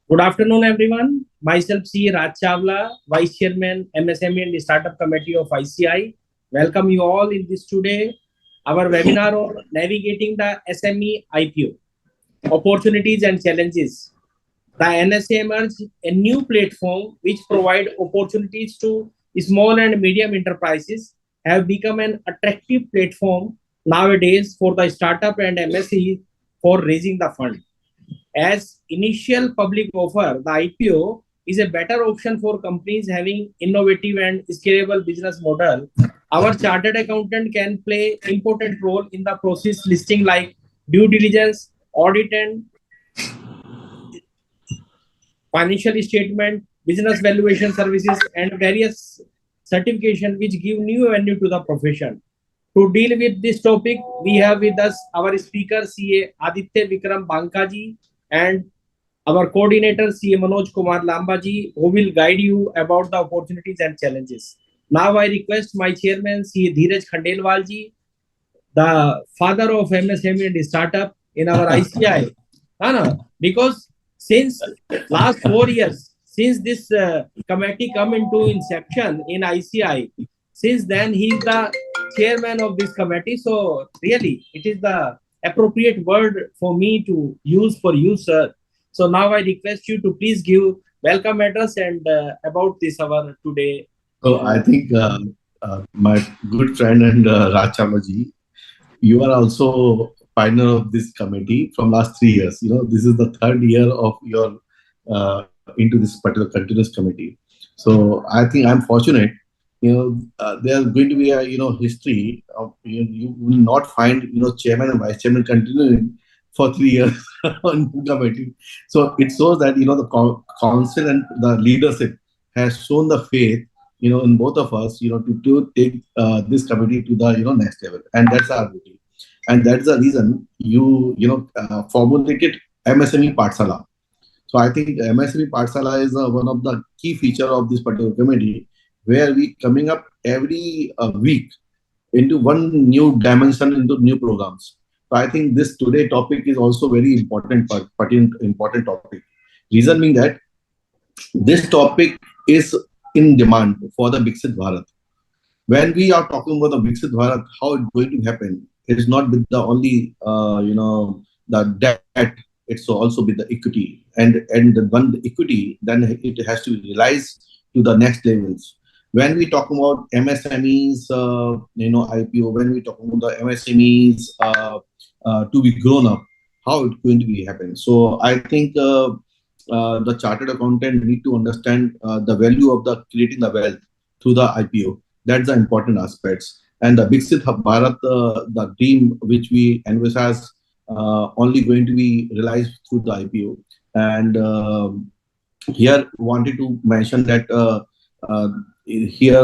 Good afternoon, everyone. Myself, C. Raj Chawla, Vice Chairman, MSME and Startup Committee of ICI. Welcome you all in this today, our webinar on navigating the SME IPO, opportunities and challenges. The NSA emerged a new platform which provide opportunities to small and medium enterprises have become an attractive platform nowadays for the startup and MSE for raising the fund. As initial public offer, the IPO is a better option for companies having innovative and scalable business model. Our chartered accountant can play important role in the process listing like due diligence, audit and financial statement, business valuation services, and various certification which give new avenue to the profession. To deal with this topic, we have with us our speaker CA Aditya Vikram Bankaji and our coordinator CA Manoj Kumar Lambaji, who will guide you about the opportunities and challenges. Now I request my chairman CA Dheeraj Khandelwalji, the father of MSME and startup in our ICI. Because since last 4 years, since this committee come into inception in ICI, since then he is the chairman of this committee. So really, it is the appropriate word for me to use for you, sir. So now I request you to please give welcome address and about this our today. So I think my good friend and Rachamaji, you are also partner of this committee from last 3 years. This is the third year of your into this particular continuous committee. So I think I'm fortunate. There's going to be a history of you will not find chairman and vice chairman continuing for 3 years on the committee. So it shows that the council and the leadership has shown the faith in both of us, to take this committee to the next level, and that's our duty, and that's the reason formulated MSME Pathshala. So I think MSME Pathshala is one of the key feature of this particular committee, where we coming up every week into one new dimension, into new programs. So I think this today topic is also very important, important topic. Reason being that this topic is in demand for the Viksit Bharat. When we are talking about the Viksit Bharat, how it's going to happen, it is not with the only the debt. It's also with the equity, and when the equity, then it has to be realized to the next levels. When we talk about MSMEs, IPO, when we talk about the MSMEs to be grown up, how it's going to be happen. So I think the chartered accountant need to understand the value of the creating the wealth through the IPO. That's the important aspects. And the Viksit Bharat, the dream which we envisage, only going to be realized through the IPO. And here wanted to mention that here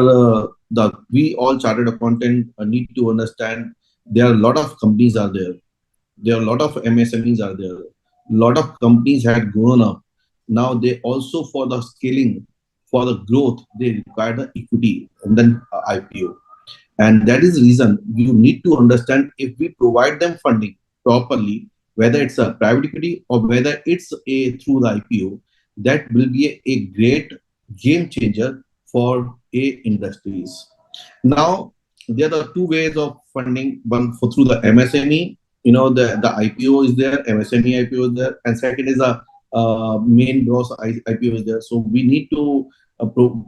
the we all chartered accountant need to understand there are a lot of companies are there. There are a lot of MSMEs are there. A lot of companies had grown up. Now they also, for the scaling, for the growth, they require the equity and then IPO. And that is the reason you need to understand, if we provide them funding properly, whether it's a private equity or whether it's a through the IPO, that will be a great game changer for a industries. Now there are two ways of funding. One for through the MSME, the IPO is there, MSME IPO is there, and second is a main gross IPO is there. So we need to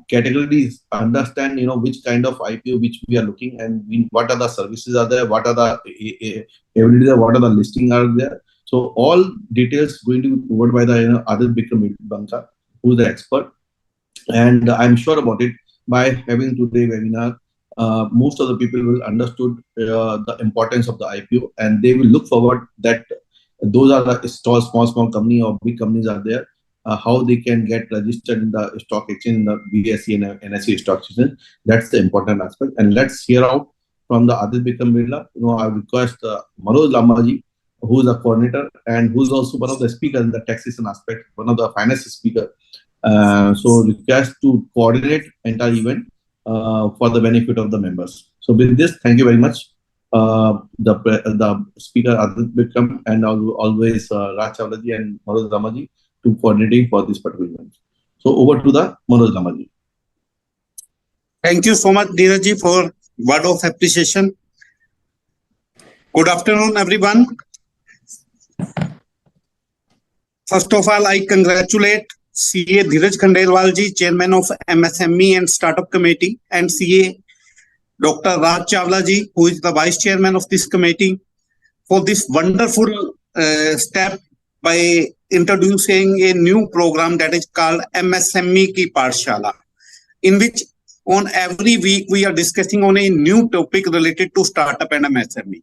categories understand which kind of IPO which we are looking, and what are the services are there, what are the every day, what are the listing are there. So all details going to be covered by the Aditya Vikram Banka, who is the expert, and I'm sure about it. By having today webinar, most of the people will understood the importance of the IPO, and they will look forward that those are the small company or big companies are there, how they can get registered in the stock exchange, in the BSE and NSE stock exchange. That's the important aspect. And let's hear out from the Aditya Vikram Birla. I request Manoj Lambaji, who is a coordinator and who is also one of the speakers in the taxation aspect, one of the finance speaker. So request to coordinate entire event for the benefit of the members. So with this, thank you very much. The speaker Aditya Vikram, and always Raj Chawlaji and Manoj Ramaji to coordinating for this particular event. So over to the Manoj Lamaji. Thank you so much, Dheeraj, for word of appreciation. Good afternoon, everyone. First of all, I congratulate CA Dheeraj Khandelwal ji, Chairman of MSME and Startup Committee, and CA Dr. Raj Chawla ji, who is the Vice Chairman of this committee, for this wonderful step by introducing a new program that is called MSME Ki Pathshala, in which on every week we are discussing on a new topic related to startup and MSME.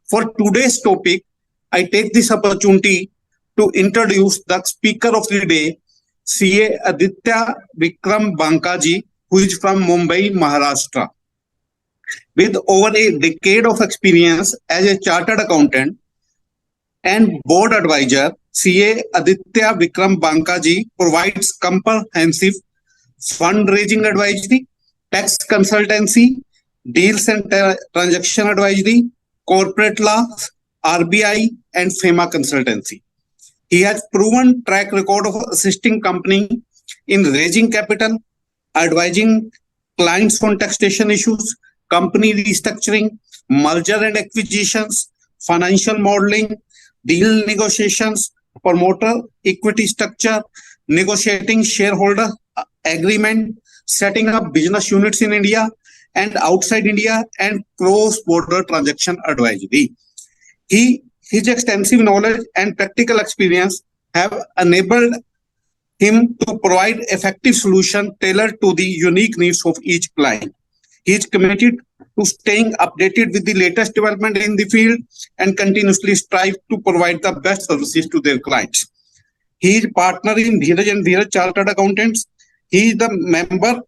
For today's topic, I take this opportunity to introduce the speaker of the day, CA Aditya Vikram Bankaji, who is from Mumbai, Maharashtra. With over a decade of experience as a chartered accountant and board advisor, CA Aditya Vikram Bankaji provides comprehensive fundraising advisory, tax consultancy, deals and transaction advisory, corporate law, RBI, and FEMA consultancy. He has proven track record of assisting company in raising capital, advising clients on taxation issues, company restructuring, merger and acquisitions, financial modeling, deal negotiations, promoter equity structure, negotiating shareholder agreement, setting up business units in India and outside India, and cross-border transaction advisory. His extensive knowledge and practical experience have enabled him to provide effective solutions tailored to the unique needs of each client. He is committed to staying updated with the latest development in the field and continuously strive to provide the best services to their clients. He is partner in Dheeraj and Dheeraj Chartered Accountants. He is the member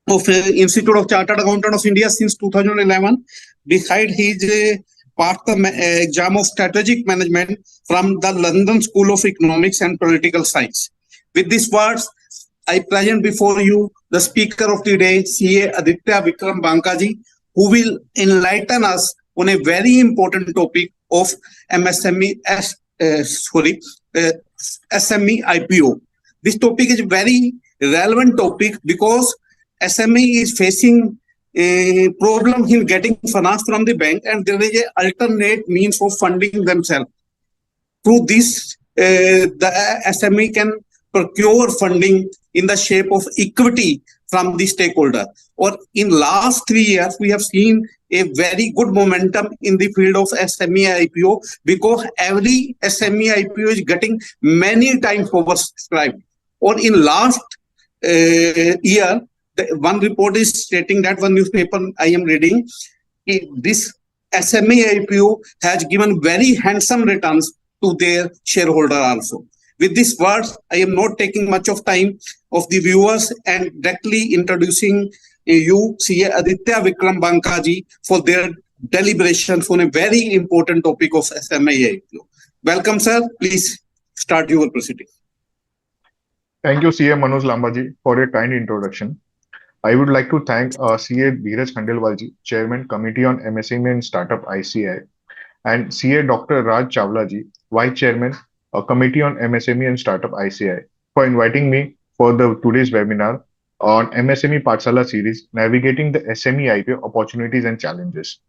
of Institute of Chartered Accountants of India since 2011. Beside, he is part the exam of strategic management from the London School of Economics and Political Science. With these words, I present before you the speaker of the day, CA Aditya Vikram Bankaji, who will enlighten us on a very important topic of SME IPO. This topic is a very relevant topic because SME is facing a problem in getting finance from the bank, and there is an alternate means of funding themselves. Through this, the SME can procure funding in the shape of equity from the stakeholder. Or in last 3 years, we have seen a very good momentum in the field of SME IPO because every SME IPO is getting many times oversubscribed. Or in last year, one report is stating that one newspaper I am reading, this SME IPO has given very handsome returns to their shareholder also. With these words, I am not taking much of time of the viewers and directly introducing you, CA Aditya Vikram Bankaji, for their deliberations on a very important topic of SME IPO. Welcome, sir. Please start your proceeding. Thank you, CA Manoj Lambaji, for a kind introduction. I would like to thank CA Dheeraj Khandelwalji, Chairman Committee on MSME and Startup ICI, and CA Dr. Raj Chawlaji, Vice Chairman Committee on MSME and Startup ICI, for inviting me for today's webinar on MSME Pathshala series, Navigating the SME IPO Opportunities and Challenges.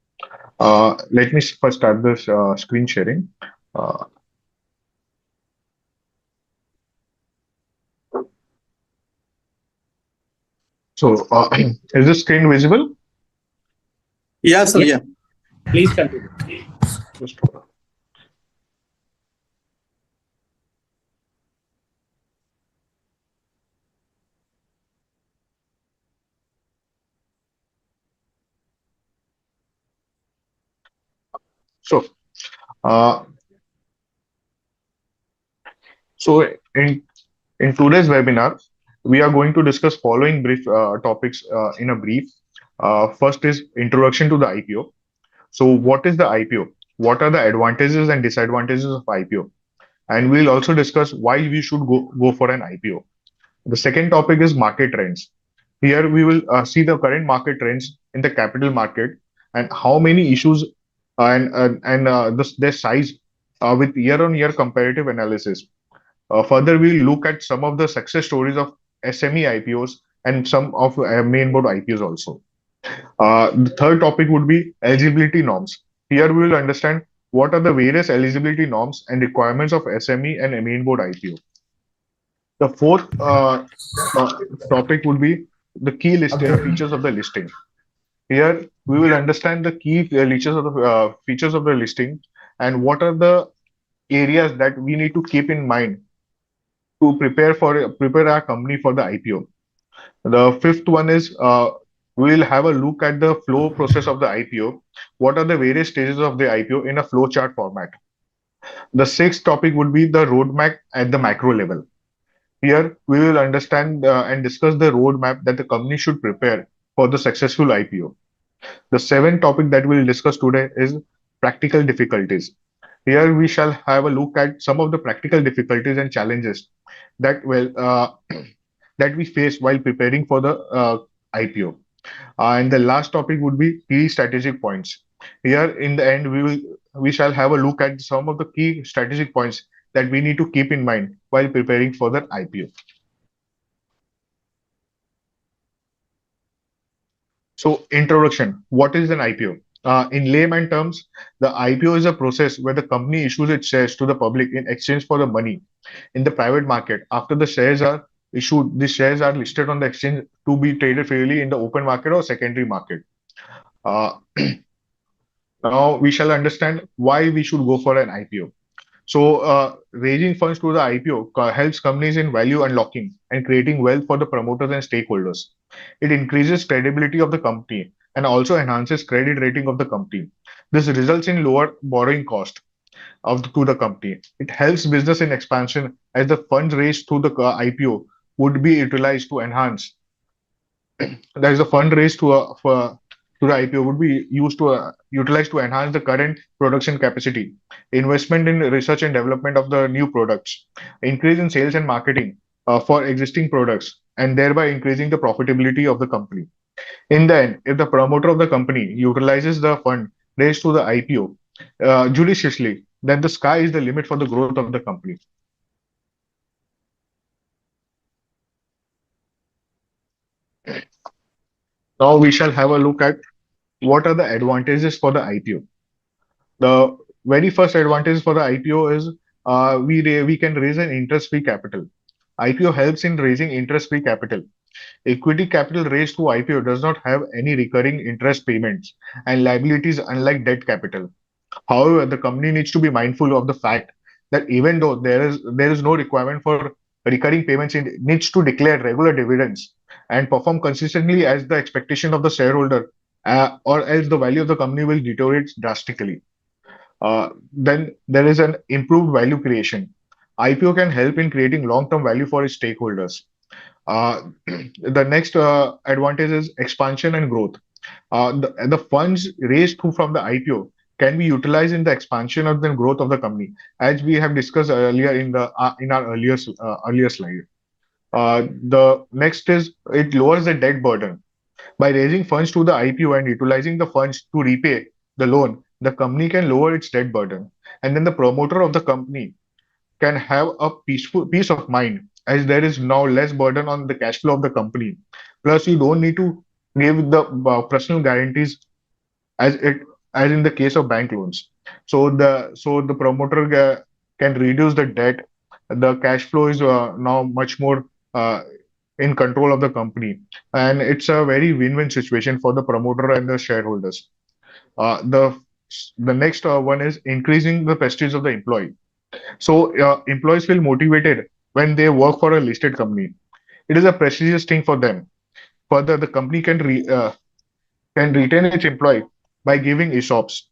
Let me first start this screen sharing. So, is the screen visible? Yes, sir. Yeah. Please continue. Just hold on. So, uh, in today's webinar, we are going to discuss following brief topics in a brief. First is introduction to the IPO. So, what is the IPO? What are the advantages and disadvantages of IPO? And we'll also discuss why we should go for an IPO. The second topic is market trends. Here we will see the current market trends in the capital market and how many issues and their size with year-on-year comparative analysis. Further, we'll look at some of the success stories of SME IPOs and some of main board IPOs also. The third topic would be eligibility norms. Here we will understand what are the various eligibility norms and requirements of SME and main board IPO. The fourth topic would be the key features of the listing. Here we will understand the key features of the listing and what are the areas that we need to keep in mind to prepare our company for the IPO. The fifth one is we will have a look at the flow process of the IPO. What are the various stages of the IPO in a flow chart format? The sixth topic would be the roadmap at the macro level. Here we will understand and discuss the roadmap that the company should prepare for the successful IPO. The seventh topic that we'll discuss today is practical difficulties. Here we shall have a look at some of the practical difficulties and challenges that that we face while preparing for the IPO. And the last topic would be key strategic points. Here in the end, we shall have a look at some of the key strategic points that we need to keep in mind while preparing for the IPO. So, introduction. What is an IPO? In layman terms, the IPO is a process where the company issues its shares to the public in exchange for the money in the private market. After the shares are issued, the shares are listed on the exchange to be traded freely in the open market or secondary market. Uh, Now we shall understand why we should go for an IPO. So, raising funds to the IPO helps companies in value unlocking and creating wealth for the promoters and stakeholders. It increases credibility of the company and also enhances credit rating of the company. This results in lower borrowing cost to the company. It helps business in expansion as the funds raised through the IPO would be utilized to enhance. That is the fund raised to the IPO would be used to utilized to enhance the current production capacity, investment in research and development of the new products, increase in sales and marketing for existing products, and thereby increasing the profitability of the company. In the end, if the promoter of the company utilizes the fund raised to the IPO judiciously, then the sky is the limit for the growth of the company. Now we shall have a look at what are the advantages for the IPO. The very first advantage for the IPO is we can raise an interest-free capital. IPO helps in raising interest-free capital. Equity capital raised through IPO does not have any recurring interest payments and liabilities unlike debt capital. However, the company needs to be mindful of the fact that even though there is no requirement for recurring payments, it needs to declare regular dividends and perform consistently as the expectation of the shareholder, or else the value of the company will deteriorate drastically. Then there is an improved value creation. IPO can help in creating long-term value for its stakeholders. Uh, the next advantage is expansion and growth. The funds raised from the IPO can be utilized in the expansion of the growth of the company, as we have discussed earlier in our earlier slide. The next is it lowers the debt burden. By raising funds to the IPO and utilizing the funds to repay the loan, the company can lower its debt burden. And then the promoter of the company can have a peace of mind as there is now less burden on the cash flow of the company. Plus, you don't need to give the personal guarantees as it as in the case of bank loans. So the promoter can reduce the debt. The cash flow is now much more in control of the company, and it's a very win-win situation for the promoter and the shareholders. The next one is increasing the prestige of the employee. So employees feel motivated when they work for a listed company. It is a prestigious thing for them. Further, the company can retain its employee by giving ESOPs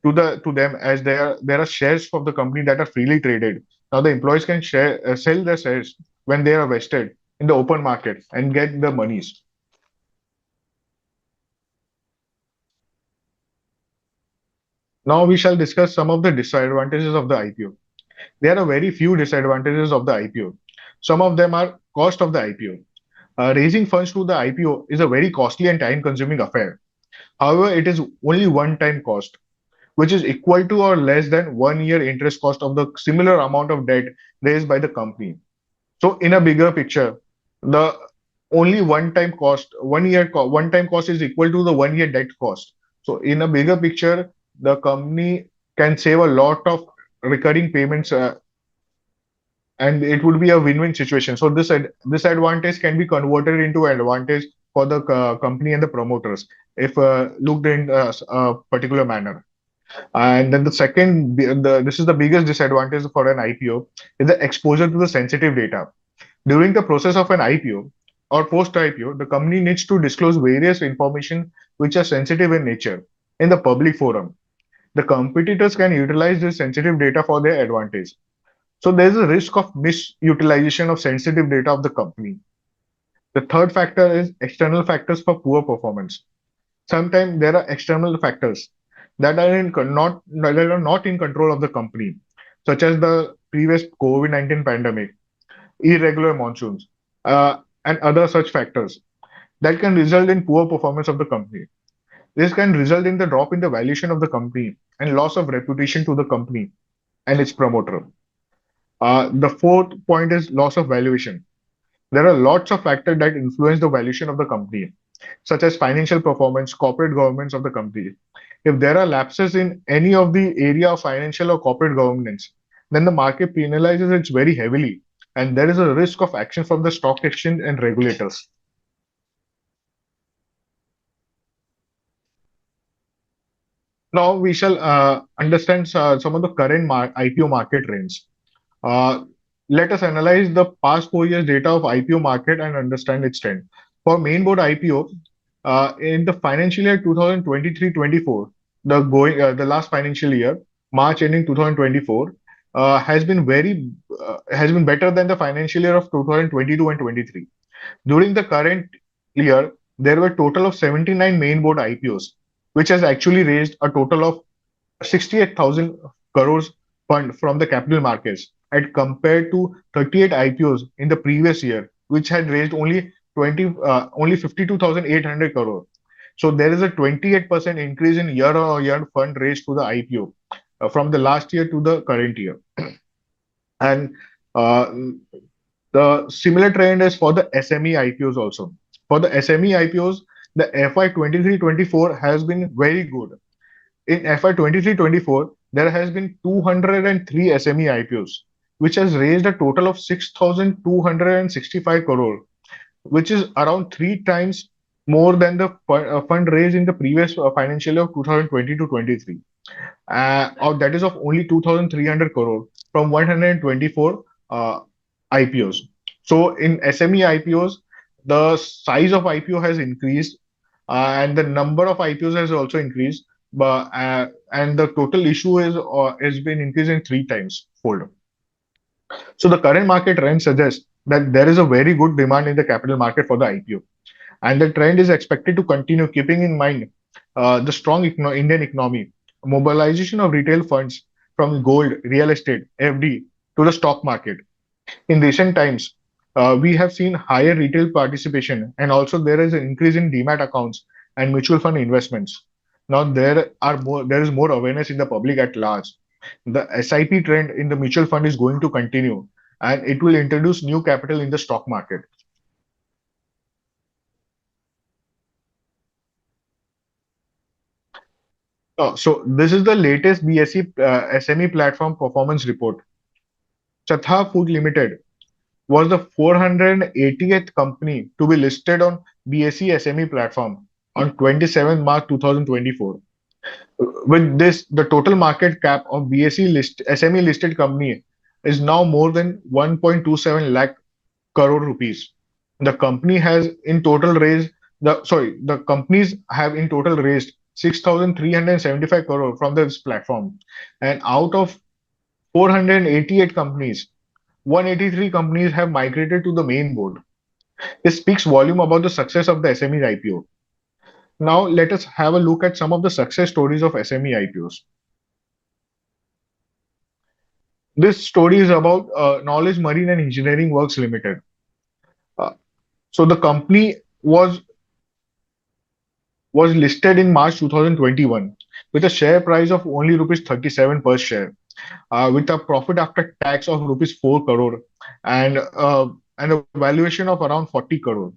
to them as there are shares of the company that are freely traded. Now the employees can sell their shares when they are vested in the open market and get the monies. Now we shall discuss some of the disadvantages of the IPO. There are very few disadvantages of the IPO. Some of them are cost of the IPO. Raising funds to the IPO is a very costly and time-consuming affair. However, it is only one-time cost. which is equal to or less than 1 year interest cost of the similar amount of debt raised by the company. So in a bigger picture, the only one-time cost, 1 year one-time cost is equal to the 1 year debt cost. So in a bigger picture, the company can save a lot of recurring payments, and it would be a win-win situation. So this advantage can be converted into advantage for the company and the promoters if looked in a particular manner. And then the second, this is the biggest disadvantage for an IPO, is the exposure to the sensitive data. During the process of an IPO or post IPO, the company needs to disclose various information which are sensitive in nature in the public forum. The competitors can utilize this sensitive data for their advantage. So there's a risk of misutilization of sensitive data of the company. The third factor is external factors for poor performance. Sometimes there are external factors that are not in control of the company, such as the previous COVID-19 pandemic, irregular monsoons, and other such factors that can result in poor performance of the company. This can result in the drop in the valuation of the company and loss of reputation to the company and its promoter. The fourth point is loss of valuation. There are lots of factors that influence the valuation of the company, such as financial performance, corporate governance of the company. If there are lapses in any of the area of financial or corporate governance, then the market penalizes it very heavily, and there is a risk of action from the stock exchange and regulators. Now we shall understand some of the current IPO market trends. Uh, Let us analyze the past 4 years data of IPO market and understand its trend. For main board IPO, in the financial year 2023-24, the last financial year, March ending 2024, has been better than the financial year of 2022 and 23. During the current year, there were total of 79 main board IPOs, which has actually raised a total of 68,000 crores fund from the capital markets, and compared to 38 IPOs in the previous year, which had raised only 52,800 crore. So there is a 28% increase in year-on-year fund raised to the IPO from the last year to the current year. And uh, the similar trend is for the SME IPOs also. For the SME IPOs, the FY 23-24 has been very good. In FY 23-24, there has been 203 SME IPOs, which has raised a total of 6,265 crore, which is around three times more than the fund raised in the previous financial year of 2020 to 23. Or that is of only 2,300 crore from 124 IPOs. So in SME IPOs, the size of IPO has increased, and the number of IPOs has also increased, but and the total issue is has been increased in three times fold. So the current market trend suggests that there is a very good demand in the capital market for the IPO, and the trend is expected to continue, keeping in mind the strong Indian economy, mobilization of retail funds from gold, real estate, FD to the stock market. In recent times, we have seen higher retail participation, and also there is an increase in demat accounts and mutual fund investments. Now there is more awareness in the public at large. The SIP trend in the mutual fund is going to continue, and it will introduce new capital in the stock market. So this is the latest BSE SME platform performance report. Chatha Food Limited was the 480th company to be listed on BSE SME platform on 27 March 2024. With this, the total market cap of BSE SME listed company is now more than 1.27 lakh crore rupees. The company has in total raised the companies have in total raised 6,375 crore from this platform, and out of 488 companies, 183 companies have migrated to the main board. This speaks volume about the success of the SME IPO. Now let us have a look at some of the success stories of SME IPOs. This story is about Knowledge Marine and Engineering Works Limited. Uh, so the company was was listed in March 2021 with a share price of only rupees 37 per share, with a profit after tax of rupees 4 crore and a valuation of around 40 crore.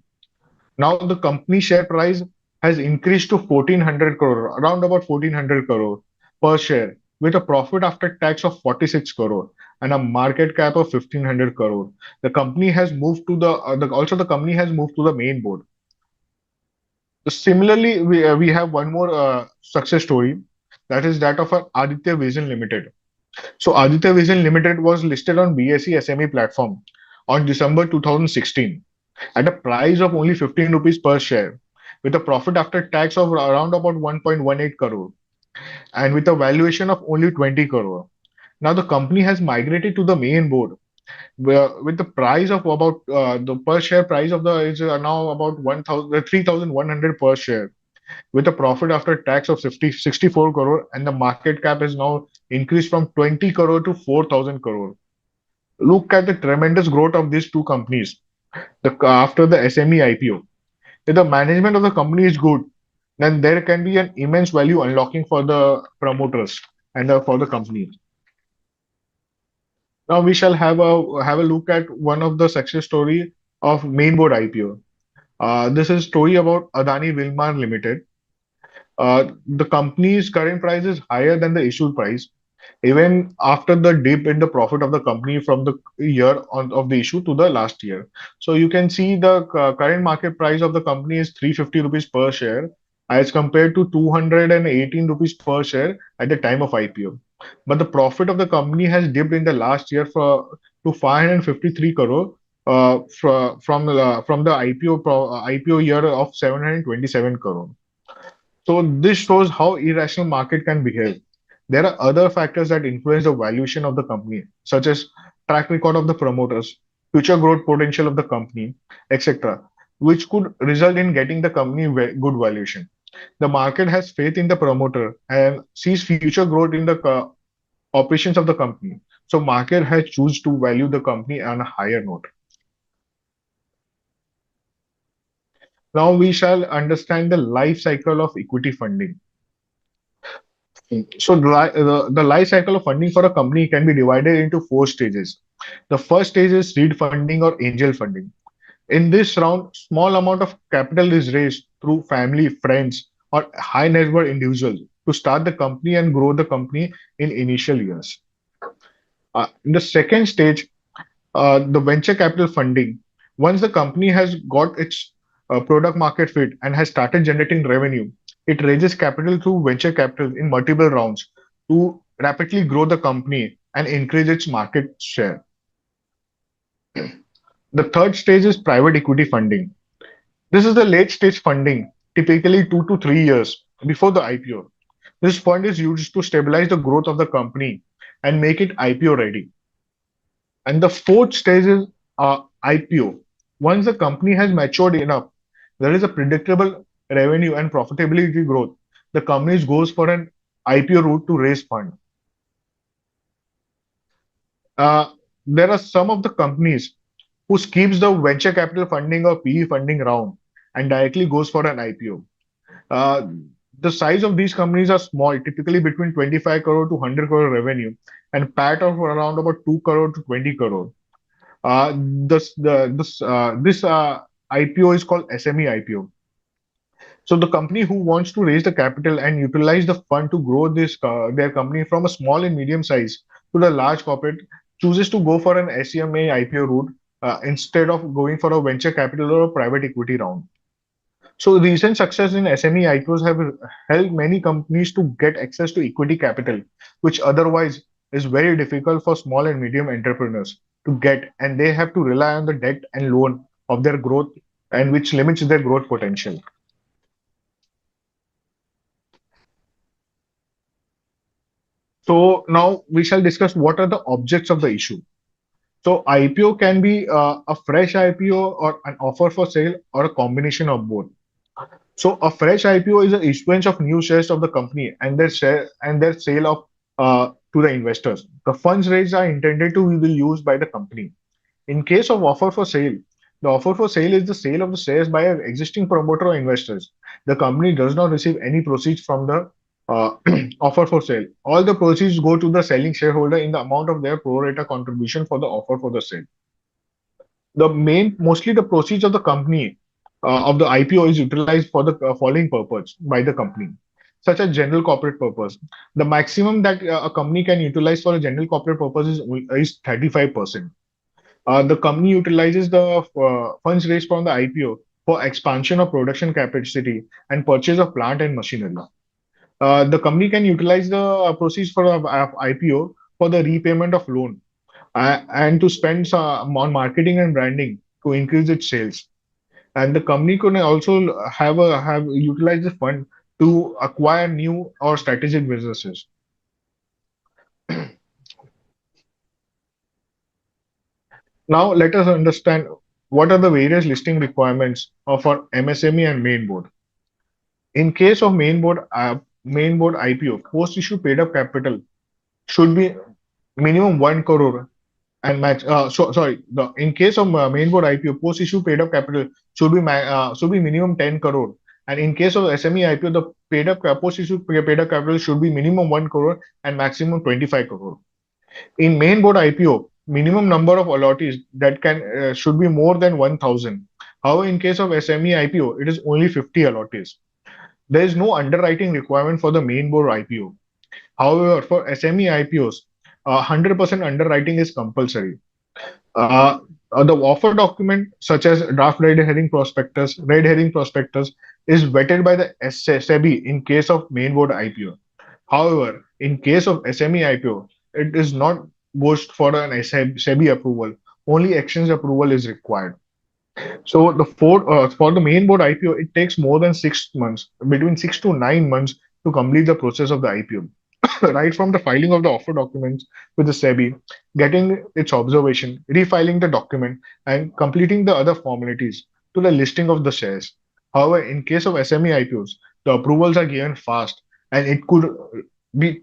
Now the company share price has increased to 1400 crore, around about 1400 crore per share, with a profit after tax of 46 crore and a market cap of 1500 crore. The company has moved to also the company has moved to the main board. Similarly, we have one more success story, that is that of Aditya Vision Limited. So Aditya Vision Limited was listed on BSE SME platform on December 2016 at a price of only 15 rupees per share, with a profit after tax of around about 1.18 crore and with a valuation of only 20 crore. Now the company has migrated to the main board with the price of about the per share price of the is now about 1,000 3,100 per share, with a profit after tax of 64 crore, and the market cap is now increased from 20 crore to 4,000 crore. Look at the tremendous growth of these two companies after the SME IPO. If the management of the company is good, then there can be an immense value unlocking for the promoters and for the company. Now we shall have a look at one of the success story of mainboard IPO. This is story about Adani Wilmar Limited. The company's current price is higher than the issued price, even after the dip in the profit of the company from the of the issue to the last year. So you can see the current market price of the company is 350 rupees per share as compared to 218 rupees per share at the time of IPO. But the profit of the company has dipped in the last year to 553 crore from the IPO year of 727 crore. So this shows how irrational market can behave. There are other factors that influence the valuation of the company, such as track record of the promoters, future growth potential of the company, etc., which could result in getting the company good valuation. The market has faith in the promoter and sees future growth in the operations of the company. So market has choose to value the company on a higher note. Now we shall understand the life cycle of equity funding. So the life cycle of funding for a company can be divided into four stages. The first stage is seed funding or angel funding. In this round, small amount of capital is raised through family, friends, or high net worth individuals to start the company and grow the company in initial years. In the second stage, the venture capital funding. Once the company has got its product market fit and has started generating revenue, it raises capital through venture capital in multiple rounds to rapidly grow the company and increase its market share. The third stage is private equity funding. This is the late stage funding, typically 2 to 3 years before the IPO. This fund is used to stabilize the growth of the company and make it IPO ready. And the fourth stage is IPO. Once the company has matured enough, there is a predictable revenue and profitability growth. The company goes for an IPO route to raise fund. There are some of the companies who skips the venture capital funding or PE funding round and directly goes for an IPO. Uh, the size of these companies are small, typically between 25 crore to 100 crore revenue, and PAT of around about 2 crore to 20 crore. This IPO is called SME IPO. So the company who wants to raise the capital and utilize the fund to grow their company from a small and medium size to the large corporate chooses to go for an SME IPO route instead of going for a venture capital or a private equity round. So recent success in SME IPOs have helped many companies to get access to equity capital, which otherwise is very difficult for small and medium entrepreneurs to get, and they have to rely on the debt and loan of their growth, and which limits their growth potential. So now we shall discuss what are the objects of the issue. So IPO can be a fresh IPO or an offer for sale or a combination of both. So a fresh IPO is an issuance of new shares of the company and their sale of to the investors. The funds raised are intended to be used by the company. In case of offer for sale, The offer for sale is the sale of the shares by an existing promoter or investors. The company does not receive any proceeds from the offer for sale. All the proceeds go to the selling shareholder in the amount of their pro rata contribution for the offer for the sale. Mostly the proceeds of the company of the IPO is utilized for the following purpose by the company, such as general corporate purpose. The maximum that a company can utilize for a general corporate purpose is 35%. The company utilizes the funds raised from the IPO for expansion of production capacity and purchase of plant and machinery. The company can utilize the proceeds for IPO for the repayment of loan and to spend on marketing and branding to increase its sales. And the company could also have utilized the fund to acquire new or strategic businesses. Now let us understand what are the various listing requirements for MSME and main board. In case of main board IPO, post issue paid up capital should be minimum 1 crore and match. Sorry, in case of main board IPO, post issue paid up capital should be minimum 10 crore. And in case of SME IPO, the post issue paid up capital should be minimum 1 crore and maximum 25 crore. In main board IPO, minimum number of allottees that can should be more than 1,000. However, in case of SME IPO, it is only 50 allottees. There is no underwriting requirement for the main board IPO. However, for SME IPOs, 100% underwriting is compulsory. The offer document, such as draft red herring prospectus, is vetted by the SEBI in case of main board IPO. However, in case of SME IPO, it is not goes for an SEBI approval. Only exchange approval is required. So for the main board IPO, it takes more than 6 months, between 6 to 9 months, to complete the process of the IPO. Right from the filing of the offer documents with the SEBI, getting its observation, refiling the document, and completing the other formalities to the listing of the shares. However, in case of SME IPOs, the approvals are given fast, and it could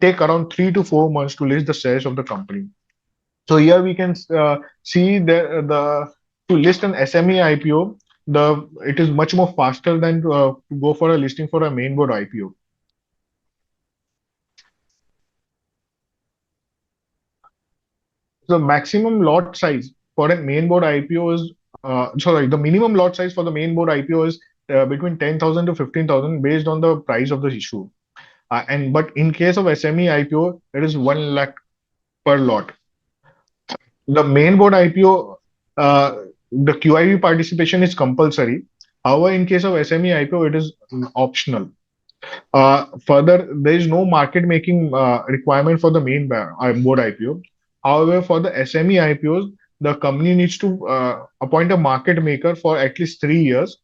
take around 3 to 4 months to list the shares of the company. So here we can see the to list an SME IPO, it is much more faster than to go for a listing for a main board IPO. The maximum lot size for a main board IPO is the minimum lot size for the main board IPO is between 10,000 to 15,000 based on the price of the issue. But in case of SME IPO, it is 1 lakh per lot. The main board IPO, the QIB participation is compulsory. However, in case of SME IPO, it is optional. Further, there is no market making requirement for the main board IPO. However, for the SME IPOs, the company needs to appoint a market maker for at least 3 years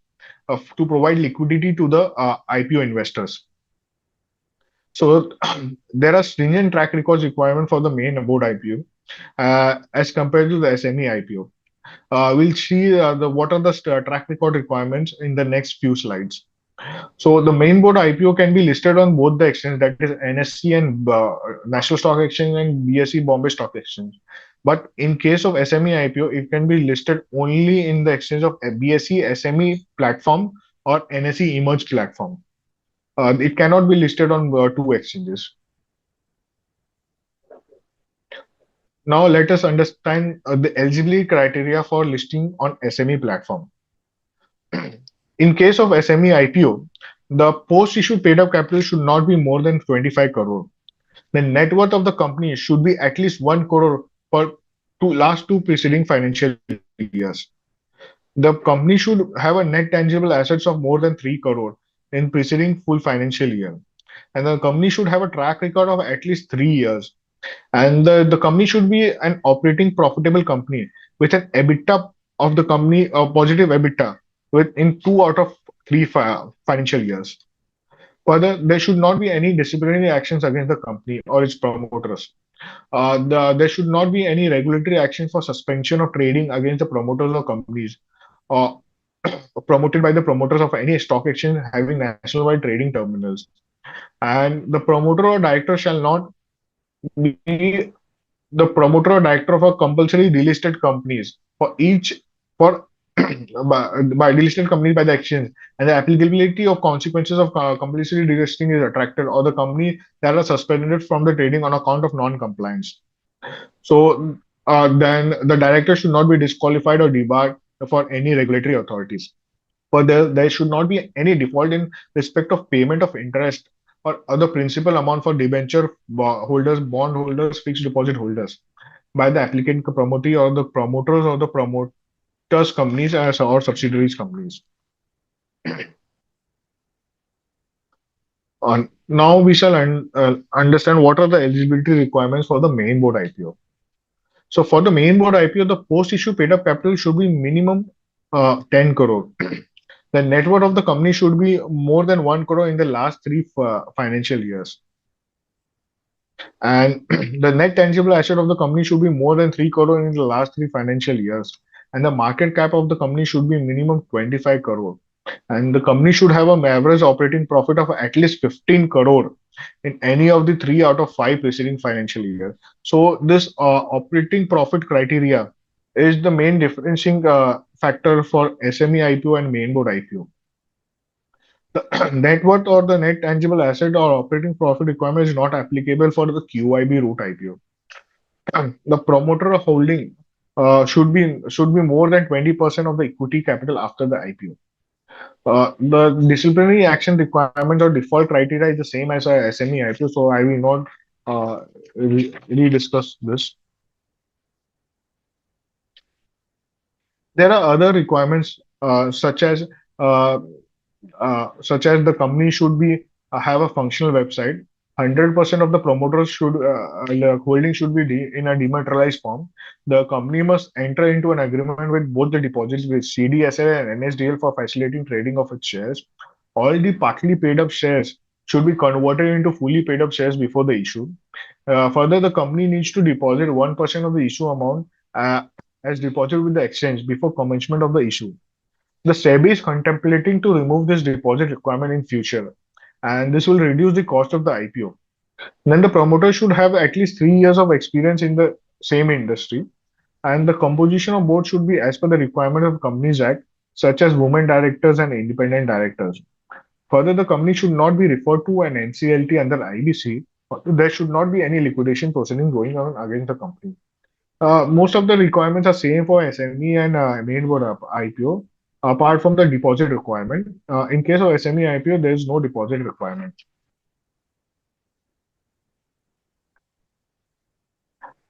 to provide liquidity to the IPO investors. So there are stringent track records requirement for the main board IPO as compared to the SME IPO. We'll see what are the track record requirements in the next few slides. So the main board IPO can be listed on both the exchanges, that is NSE and National Stock Exchange and BSE Bombay Stock Exchange. But in case of SME IPO, it can be listed only in the exchange of BSE SME platform or NSE Emerge platform. It cannot be listed on 2 exchanges. Now let us understand the eligibility criteria for listing on SME platform. In case of SME IPO, the post-issue paid-up capital should not be more than 25 crore. The net worth of the company should be at least 1 crore for last 2 preceding financial years. The company should have a net tangible assets of more than 3 crore in preceding full financial year. And the company should have a track record of at least 3 years. And the company should be an operating profitable company with an EBITDA of the company, a positive EBITDA in 2 out of 3 financial years. Further, there should not be any disciplinary actions against the company or its promoters. There should not be any regulatory action for suspension of trading against the promoters or companies promoted by the promoters of any stock exchange having nationwide trading terminals. And the promoter or director shall not be the promoter or director of a compulsory delisted companies for by delisted companies by the exchange, and the applicability of consequences of compulsory delisting is attracted, or the company that are suspended from the trading on account of non-compliance. So then the director should not be disqualified or debarred for any regulatory authorities. For there should not be any default in respect of payment of interest or other principal amount for debenture holders, bond holders, fixed deposit holders by the applicant promotee or the promoters or the promoters companies or subsidiaries companies. Now we shall understand what are the eligibility requirements for the main board IPO. So for the main board IPO, the post-issue paid-up capital should be minimum 10 crore. The net worth of the company should be more than 1 crore in the last three financial years. And the net tangible asset of the company should be more than 3 crore in the last three financial years. And the market cap of the company should be minimum 25 crore. And the company should have an average operating profit of at least 15 crore in any of the 3 out of 5 preceding financial years. So this operating profit criteria is the main differentiating factor for SME IPO and main board IPO. The net worth or the net tangible asset or operating profit requirement is not applicable for the QIB route IPO. The promoter holding should be more than 20% of the equity capital after the IPO. The disciplinary action requirement or default criteria is the same as a SME IPO, so I will not rediscuss this. There are other requirements uh, such as the company should be have a functional website. 100% of the promoters should holding should be in a dematerialized form. The company must enter into an agreement with both the deposits with CDSL and NSDL for facilitating trading of its shares. All the partly paid up shares should be converted into fully paid up shares before the issue. Further, the company needs to deposit 1% of the issue amount as deposit with the exchange before commencement of the issue. The SEBI is contemplating to remove this deposit requirement in future, and this will reduce the cost of the IPO. Then the promoter should have at least 3 years of experience in the same industry, and the composition of board should be as per the requirement of Companies Act, such as women directors and independent directors. Further, the company should not be referred to an NCLT under IBC. There should not be any liquidation proceeding going on against the company. Most of the requirements are same for SME and main board IPO, apart from the deposit requirement. In case of SME IPO, there is no deposit requirement.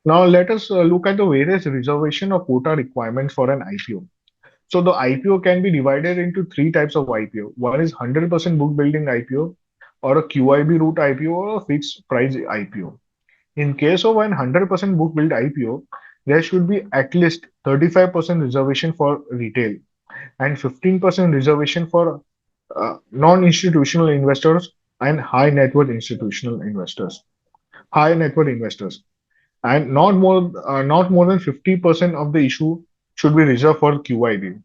Now let us look at the various reservation or quota requirements for an IPO. So the IPO can be divided into three types of IPO. One is 100% book building IPO, or a QIB route IPO, or a fixed price IPO. In case of an 100% book build IPO, there should be at least 35% reservation for retail and 15% reservation for non-institutional investors and high net worth investors, and not more than 50% of the issue should be reserved for QIB.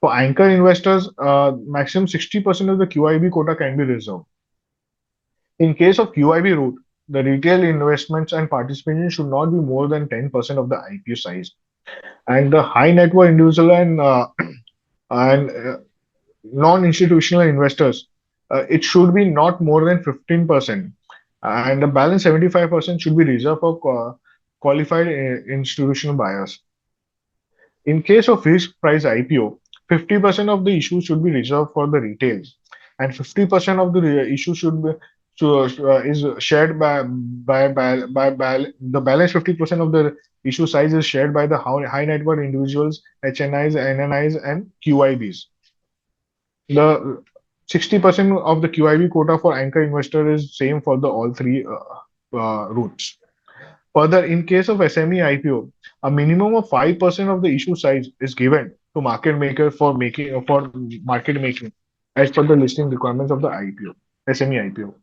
For anchor investors, maximum 60% of the QIB quota can be reserved. In case of QIB route, the retail investments and participation should not be more than 10% of the IPO size. And the high net worth individual and non-institutional investors, it should be not more than 15%. And the balance 75% should be reserved for qualified institutional buyers. In case of fixed price IPO, 50% of the issue should be reserved for the retail, and 50% of the issue should be is shared by the balance 50% of the issue size is shared by the high net worth individuals, HNIs, NNIs, and QIBs. The 60% of the QIB quota for anchor investor is same for the all three routes. Further, in case of SME IPO, a minimum of 5% of the issue size is given to market maker for market making as per the listing requirements of the IPO, SME IPO.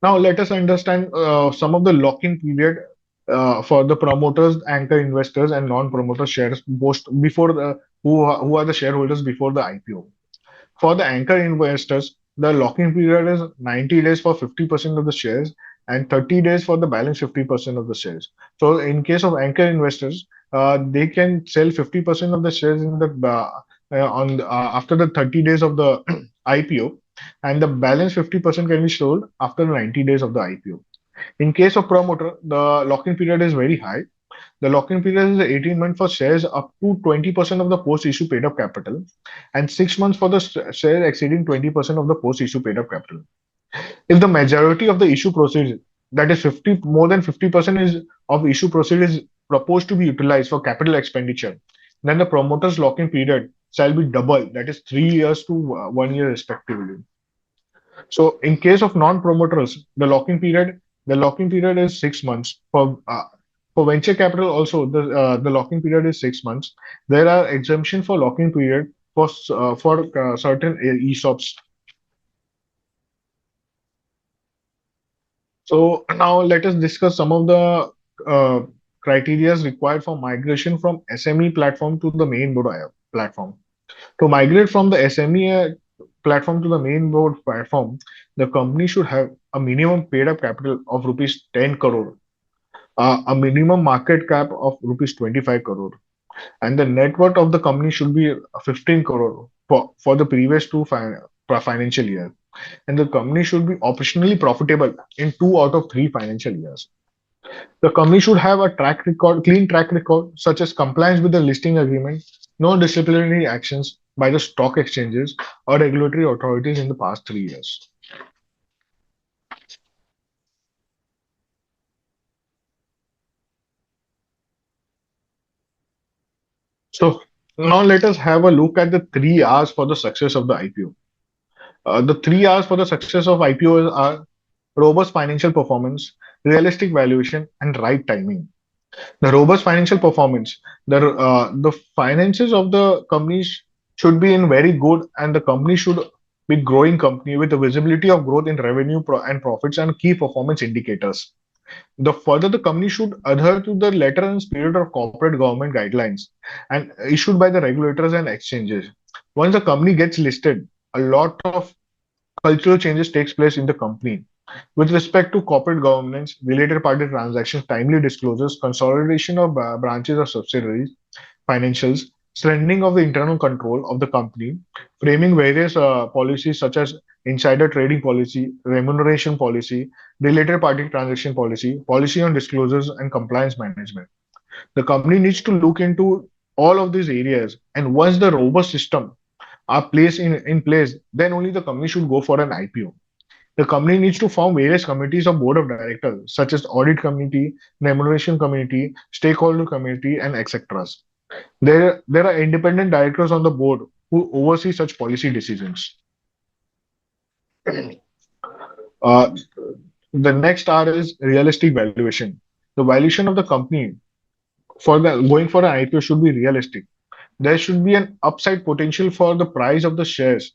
Now let us understand some of the lock-in period for the promoters, anchor investors, and non-promoter shares post before the who are the shareholders before the IPO. For the anchor investors, the lock-in period is 90 days for 50% of the shares and 30 days for the balance 50% of the shares. So in case of anchor investors, they can sell 50% of the shares in the after the 30 days of the IPO, and the balance 50% can be sold after 90 days of the IPO. In case of promoter, the lock-in period is very high. The lock-in period is 18 months for shares up to 20% of the post-issue paid-up capital, and 6 months for the share exceeding 20% of the post-issue paid-up capital. If the majority of the issue proceeds, that is 50 more than 50% is of issue proceeds is proposed to be utilized for capital expenditure, then the promoter's lock-in period shall be double, that is 3 years to 1 year respectively. So in case of non-promoters, the lock-in period is 6 months. For venture capital also, the lock-in period is 6 months. There are exemption for lock-in period for certain ESOPs. So now let us discuss some of the criteria required for migration from SME platform to the main board platform. To migrate from the SME platform to the main board platform, the company should have a minimum paid up capital of rupees 10 crore, a minimum market cap of rupees 25 crore, and the net worth of the company should be 15 crore for the previous two financial years. And the company should be operationally profitable in 2 out of 3 financial years. The company should have a clean track record, such as compliance with the listing agreement, no disciplinary actions by the stock exchanges or regulatory authorities in the past 3 years. So now let us have a look at the 3 R's for the success of the IPO. The 3 R's for the success of IPO are robust financial performance, realistic valuation, and right timing. The robust financial performance, the finances of the companies should be in very good, and the company should be growing company with the visibility of growth in revenue and profits and key performance indicators. The further the company should adhere to the letter and spirit of corporate government guidelines and issued by the regulators and exchanges. Once the company gets listed, a lot of cultural changes takes place in the company. With respect to corporate governance, related party transactions, timely disclosures, consolidation of branches or subsidiaries, financials, strengthening of the internal control of the company, framing various policies such as insider trading policy, remuneration policy, related party transaction policy, policy on disclosures, and compliance management. The company needs to look into all of these areas, and once the robust system are placed in place, then only the company should go for an IPO. The company needs to form various committees of board of directors, such as audit committee, remuneration committee, stakeholder committee, and etc. There are independent directors on the board who oversee such policy decisions. Uh, the next R is realistic valuation. The valuation of the company for the going for an IPO should be realistic. There should be an upside potential for the price of the shares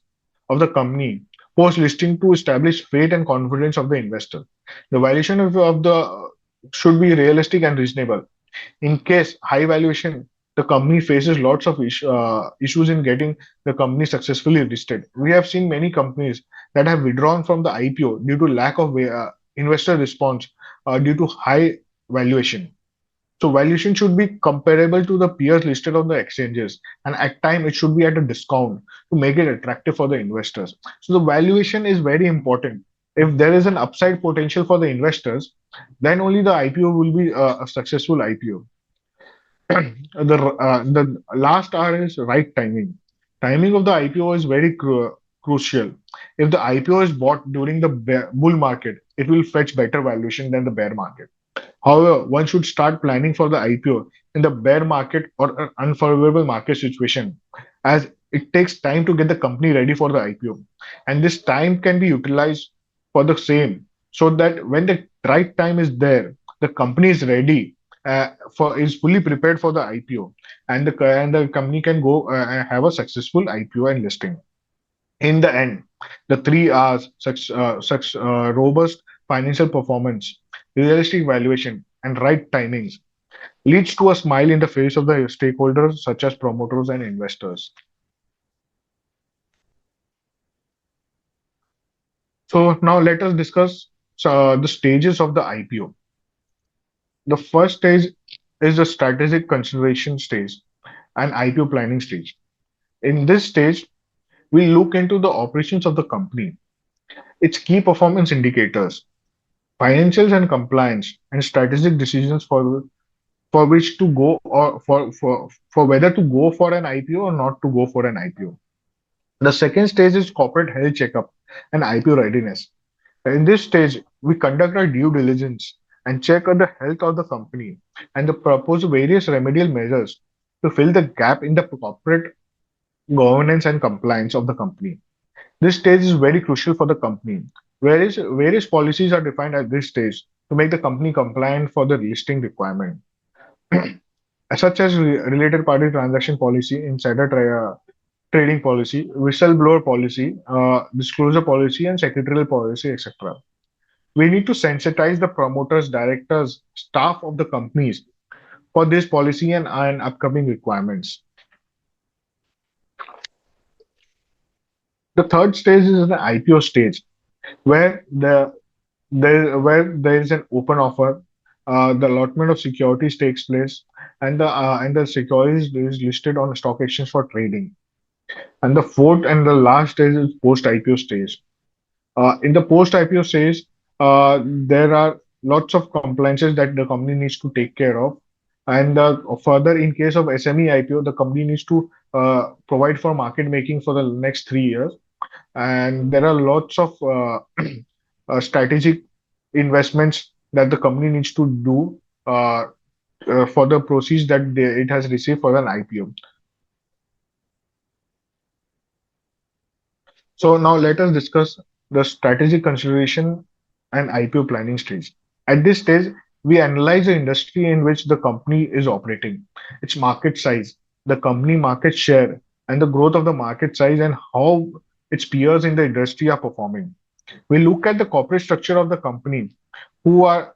of the company post listing to establish faith and confidence of the investor. The valuation of the should be realistic and reasonable. In case high valuation, the company faces lots of issues in getting the company successfully listed. We have seen many companies that have withdrawn from the IPO due to lack of investor response due to high valuation. So valuation should be comparable to the peers listed on the exchanges, and at time it should be at a discount to make it attractive for the investors. So the valuation is very important. If there is an upside potential for the investors, then only the IPO will be a successful IPO. The last R is right timing. Timing of the IPO is very crucial. If the IPO is bought during the bull market, it will fetch better valuation than the bear market. However, one should start planning for the IPO in the bear market or an unfavorable market situation, as it takes time to get the company ready for the IPO. And this time can be utilized for the same, so that when the right time is there, the company is ready is fully prepared for the IPO, and the company can go and have a successful IPO and listing. In the end, the 3 R's, such robust financial performance, realistic valuation, and right timings, leads to a smile in the face of the stakeholders such as promoters and investors. So now let us discuss the stages of the IPO. The first stage is the strategic consideration stage and IPO planning stage. In this stage, we look into the operations of the company, its key performance indicators, financials and compliance, and strategic decisions for which to go or for whether to go for an IPO or not to go for an IPO. The second stage is corporate health checkup and IPO readiness. In this stage, we conduct our due diligence and check on the health of the company and propose various remedial measures to fill the gap in the corporate governance and compliance of the company. This stage is very crucial for the company. Various policies are defined at this stage to make the company compliant for the listing requirement, such as related party transaction policy, trading policy, whistleblower policy, disclosure policy, and secretarial policy, etc. We need to sensitize the promoters, directors, staff of the companies for this policy and upcoming requirements. The third stage is the IPO stage, where there is an open offer, the allotment of securities takes place, and the securities is listed on the stock exchange for trading. And the fourth and the last stage is post IPO stage. In the post IPO stage, there are lots of compliances that the company needs to take care of. And further, in case of SME IPO, the company needs to provide for market making for the next 3 years. And there are lots of strategic investments that the company needs to do for the proceeds that it has received for an IPO. So now let us discuss the strategic consideration and IPO planning stage. At this stage, we analyze the industry in which the company is operating, its market size, the company market share, and the growth of the market size and how its peers in the industry are performing. We look at the corporate structure of the company, who are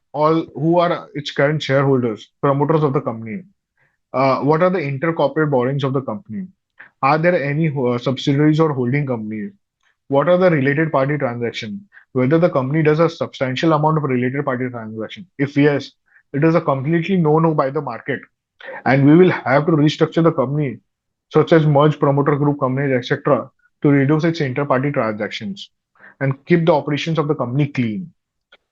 its current shareholders, promoters of the company. What are the intercorporate borrowings of the company? Are there any subsidiaries or holding companies? What are the related party transactions? Whether the company does a substantial amount of related party transaction. If yes, it is a completely no-no by the market, and we will have to restructure the company, such as merge promoter group companies, etc., to reduce its inter-party transactions and keep the operations of the company clean.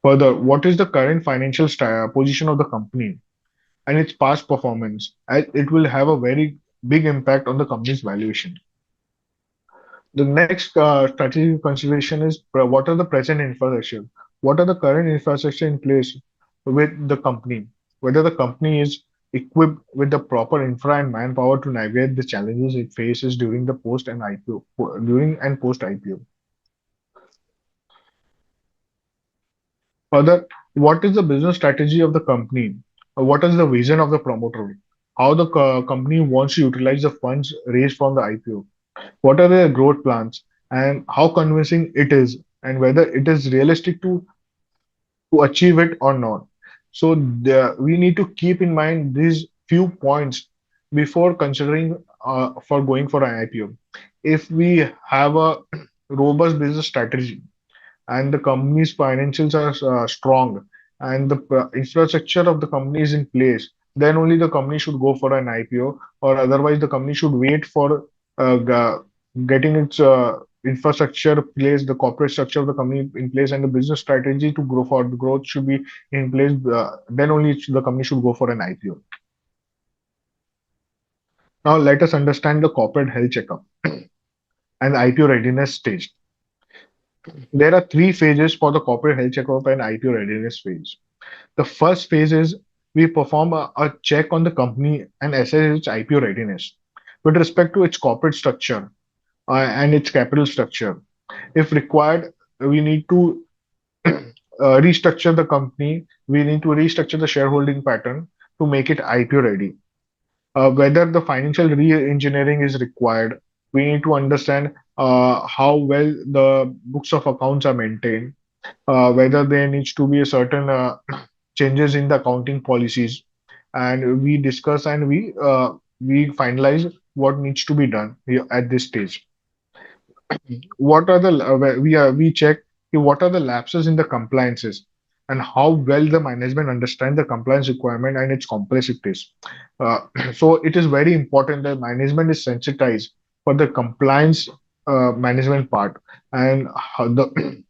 Further, what is the current financial position of the company and its past performance? As it will have a very big impact on the company's valuation. The next strategic consideration is what are the present infrastructure? What are the current infrastructure in place with the company? Whether the company is equipped with the proper infra and manpower to navigate the challenges it faces during the post and IPO, during and post IPO. Further, what is the business strategy of the company? What is the vision of the promoter? How the company wants to utilize the funds raised from the IPO? What are their growth plans and how convincing it is, and whether it is realistic to achieve it or not. So we need to keep in mind these few points before considering for going for an IPO. If we have a robust business strategy and the company's financials are strong and the infrastructure of the company is in place, then only the company should go for an IPO, or otherwise the company should wait for getting its infrastructure place, the corporate structure of the company in place, and the business strategy to grow for the growth should be in place. Then only the company should go for an IPO. Now let us understand the corporate health checkup and IPO readiness stage. There are three phases for the corporate health checkup and IPO readiness phase. The first phase is we perform a check on the company and assess its IPO readiness with respect to its corporate structure and its capital structure. If required, we need to restructure the company. We need to restructure the shareholding pattern to make it IPO ready. Whether the financial re-engineering is required, we need to understand how well the books of accounts are maintained, whether there needs to be a certain changes in the accounting policies, and we discuss and we finalize what needs to be done here at this stage. What are the we check what are the lapses in the compliances, and how well the management understand the compliance requirement and its complexities. Uh, so it is very important that management is sensitized for the compliance management part, and how the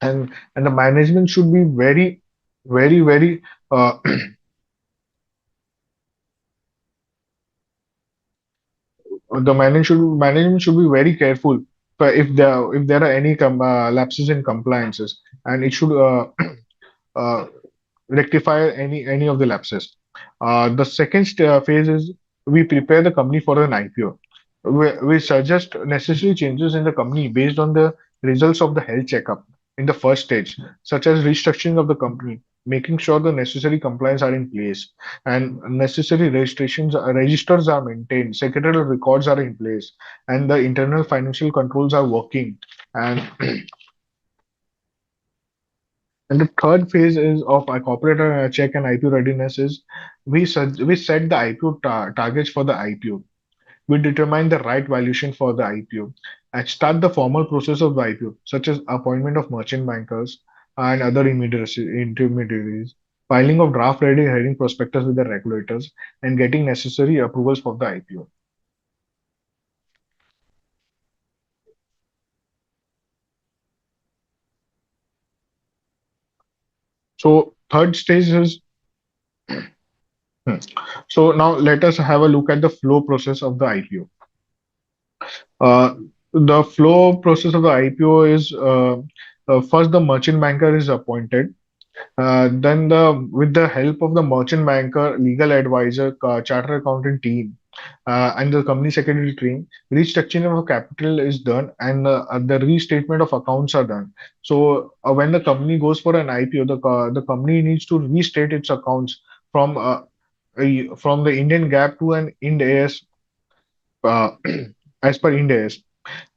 and the management should be very uh, the management should be very careful for if there are any lapses in compliances, and it should uh, rectify any of the lapses. The second phase is we prepare the company for an IPO. We suggest necessary changes in the company based on the results of the health checkup in the first stage, such as restructuring of the company, making sure the necessary compliance are in place and necessary registers are maintained, secretarial records are in place, and the internal financial controls are working. And And the third phase is of our corporate check and IPO readiness is we set the IPO targets for the IPO. We determine the right valuation for the IPO and start the formal process of the IPO, such as appointment of merchant bankers and other intermediaries, filing of draft ready hearing prospectus with the regulators, and getting necessary approvals for the IPO. So third stage is hmm. So now let us have a look at the flow process of the IPO. Uh, the flow process of the IPO is first the merchant banker is appointed. Then with the help of the merchant banker, legal advisor, charter accountant team, and the company secretary team, restructuring of capital is done, and the restatement of accounts are done. So when the company goes for an IPO, the company needs to restate its accounts from from the Indian GAAP to an Ind AS uh, as per Ind AS.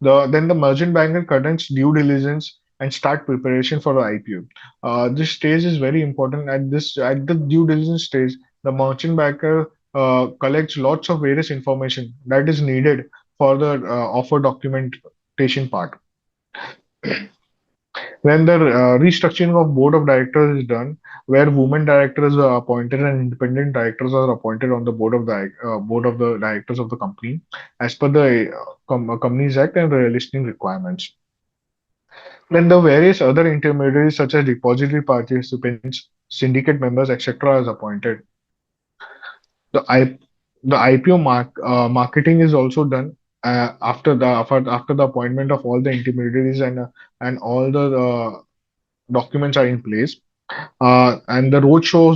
Then the merchant banker conducts due diligence and start preparation for the IPO. This stage is very important. At the due diligence stage, the merchant banker collects lots of various information that is needed for the offer documentation part. When the restructuring of board of directors is done, where women directors are appointed and independent directors are appointed on the board of the directors of the company, as per the Companies Act and the listing requirements. Then the various other intermediaries such as depository participants, syndicate members, etc. is appointed. The I the IPO marketing is also done after the appointment of all the intermediaries and all the documents are in place. And the roadshow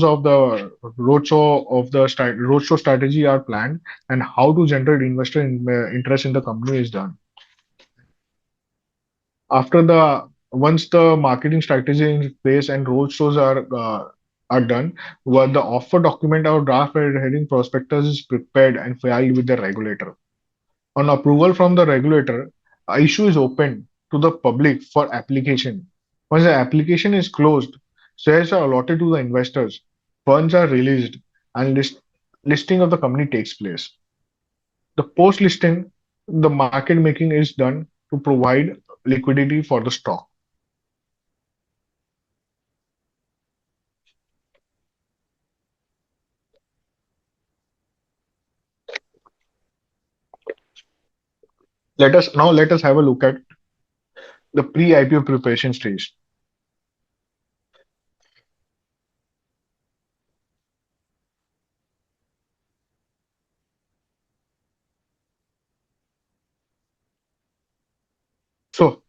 strategy are planned, and how to generate interest in the company is done. After the Once the marketing strategy is in place and roadshows are done, where the offer document or draft heading prospectus is prepared and filed with the regulator. On approval from the regulator, a issue is open to the public for application. Once the application is closed, shares are allotted to the investors, funds are released, and listing of the company takes place. The post listing, the market making is done to provide liquidity for the stock. Let us have a look at the pre-IPO preparation stage. So,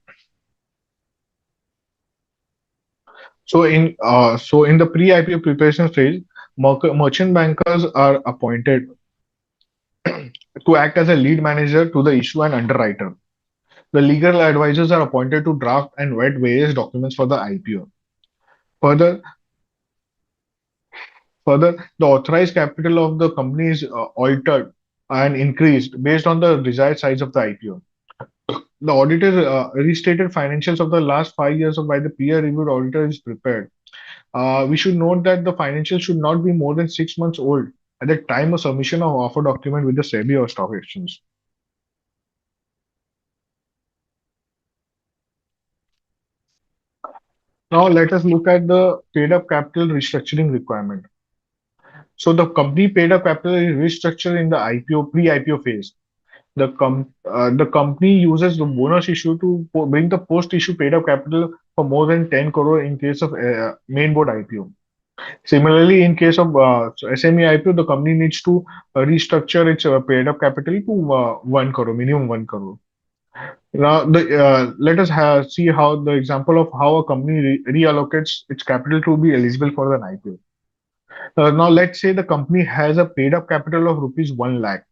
so in the pre-IPO preparation stage, merchant bankers are appointed to act as a lead manager to the issue and underwriter. The legal advisors are appointed to draft and vet various documents for the IPO. Further, Further, the authorized capital of the company is altered and increased based on the desired size of the IPO. The auditor restated financials of the last 5 years by the peer-reviewed auditor is prepared. We should note that the financials should not be more than 6 months old at the time of submission of offer document with the SEBI or stock exchange. Now let us look at the paid up capital restructuring requirement. So the company paid up capital is restructured in the IPO pre-IPO phase. The company uses the bonus issue to bring the post-issue paid up capital for more than 10 crore in case of main board IPO. Similarly, in case of SME IPO, the company needs to restructure its paid up capital to 1 crore, minimum 1 crore. Now, let us see how the example of how a company reallocates its capital to be eligible for an IPO. Now, let's say the company has a paid up capital of rupees 1 lakh.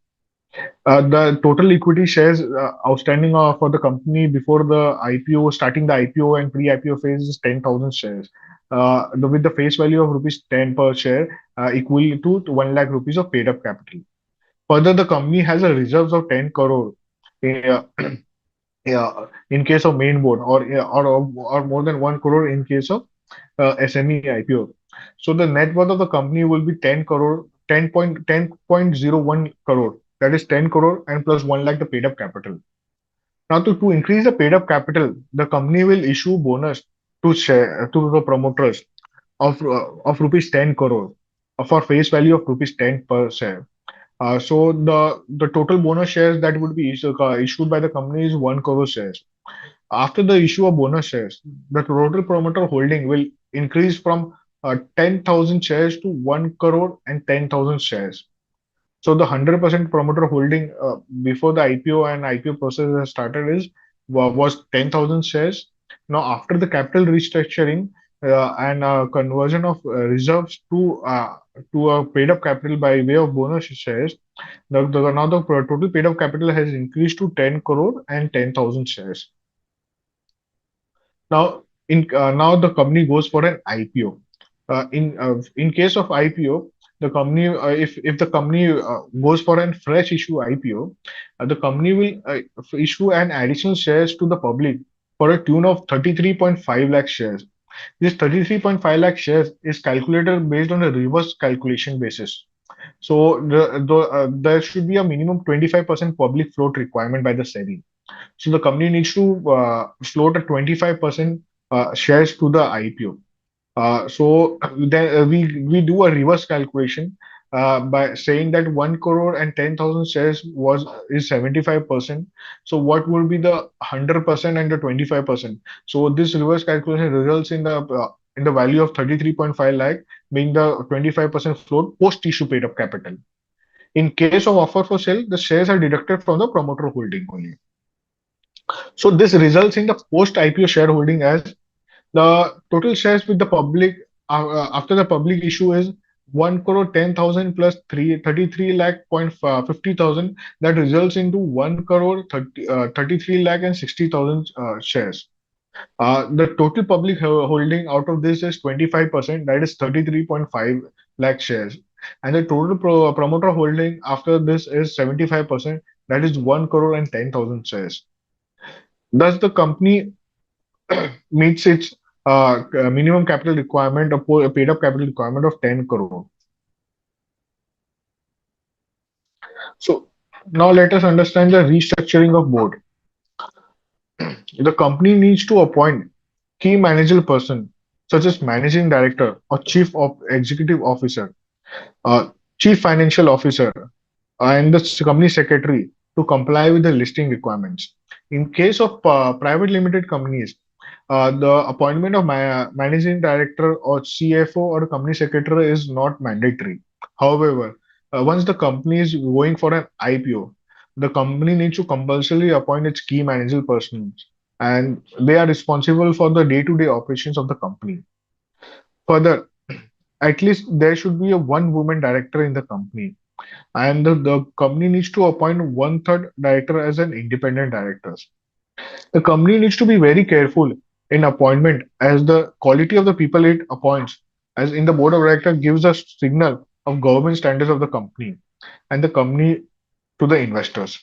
The total equity shares outstanding for the company before the IPO, starting the IPO and pre-IPO phase is 10,000 shares. With the face value of rupees 10 per share, equal to 1 lakh rupees of paid up capital. Further, the company has a reserves of 10 crore uh, in case of main board, or more than 1 crore in case of SME IPO. So the net worth of the company will be 10 crore, 10.01 crore. That is 10 crore and plus 1 lakh the paid up capital. Now to increase the paid up capital, the company will issue bonus to the promoters of rupees 10 crore for face value of rupees 10 per share. So the total bonus shares that would be issued by the company is 1 crore shares. After the issue of bonus shares, the total promoter holding will increase from 10,000 shares to 1 crore and 10,000 shares. So the 100% promoter holding before the IPO and IPO process has started was 10,000 shares. Now after the capital restructuring and conversion of reserves to a paid up capital by way of bonus shares, now the total paid up capital has increased to 10 crore and 10,000 shares. Now the company goes for an IPO. In case of IPO, the company if the company goes for a fresh issue IPO, the company will issue an additional shares to the public for a tune of 33.5 lakh shares. This 33.5 lakh shares is calculated based on a reverse calculation basis. So there should be a minimum 25% public float requirement by the SEBI. So the company needs to float a 25% shares to the IPO. So then we do a reverse calculation by saying that 1 crore and 10,000 shares is 75%. So what would be the 100% and the 25%? So this reverse calculation results in the value of 33.5 lakh being the 25% float post issue paid up capital. In case of offer for sale, the shares are deducted from the promoter holding only. So this results in the post IPO shareholding as the total shares with the public after the public issue is 1 crore 10,000 plus 33 lakh point 50,000. That results into 1 crore 33 lakh and 60,000 shares. The total public holding out of this is 25%, that is 33.5 lakh shares. And the total promoter holding after this is 75%, that is 1 crore and 10,000 shares. Thus, the company meets its minimum capital requirement of a paid up capital requirement of 10 crore. So now let us understand the restructuring of board. The company needs to appoint key managerial person such as managing director or chief of executive officer, uh, chief financial officer, and the company secretary to comply with the listing requirements. In case of private limited companies, the appointment of managing director or CFO or company secretary is not mandatory. However, once the company is going for an IPO, the company needs to compulsorily appoint its key managerial persons, and they are responsible for the day-to-day operations of the company. Further, at least there should be a one woman director in the company, and the company needs to appoint one third director as an independent directors. The company needs to be very careful in appointment as the quality of the people it appoints as in the board of directors gives a signal of government standards of the company and the company to the investors.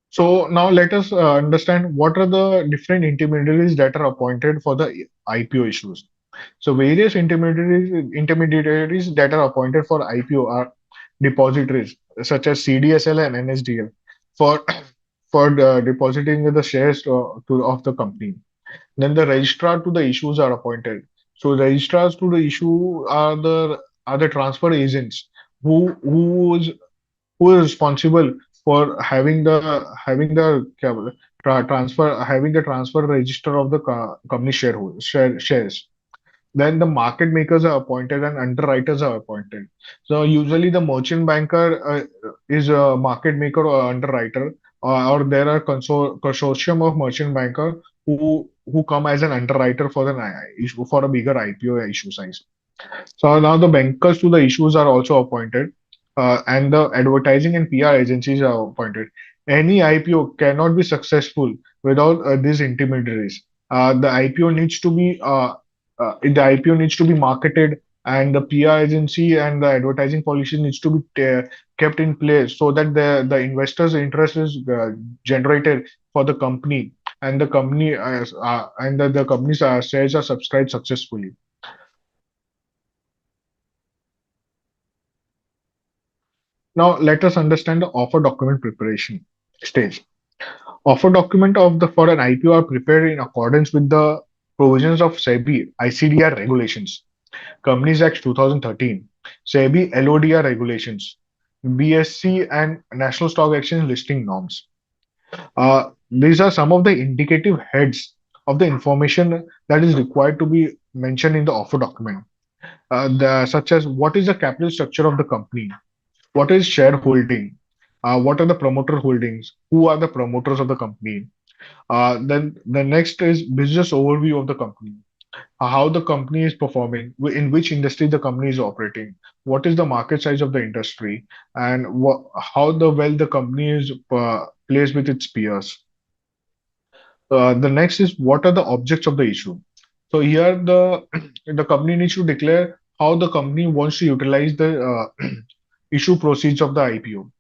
So now let us understand what are the different intermediaries that are appointed for the IPO issues. So various intermediaries that are appointed for IPO are depositories such as CDSL and NSDL for for depositing the shares of the company. Then the registrar to the issues are appointed. So registrars to the issue are the transfer agents who is responsible for having the transfer register of the company shares. Then the market makers are appointed and underwriters are appointed. So usually the merchant banker is a market maker or underwriter, or there are consortium of merchant banker who come as an underwriter for the issue for a bigger IPO issue size. So now the bankers to the issues are also appointed, and the advertising and PR agencies are appointed. Any IPO cannot be successful without these intermediaries. The IPO needs to be marketed, and the PR agency and the advertising policy needs to be kept in place so that the investors' interest is generated for the company, and the company's shares are subscribed successfully. Now, let us understand the offer document preparation stage. Offer document for an IPO are prepared in accordance with the provisions of SEBI ICDR regulations, Companies Act 2013, SEBI LODR regulations, BSC and National Stock Exchange listing norms. These are some of the indicative heads of the information that is required to be mentioned in the offer document, such as what is the capital structure of the company, what is shareholding, what are the promoter holdings, who are the promoters of the company. Then the next is business overview of the company, how the company is performing, in which industry the company is operating, what is the market size of the industry, and how the company is placed with its peers. The next is what are the objects of the issue. So here the company needs to declare how the company wants to utilize the issue proceeds of the IPO,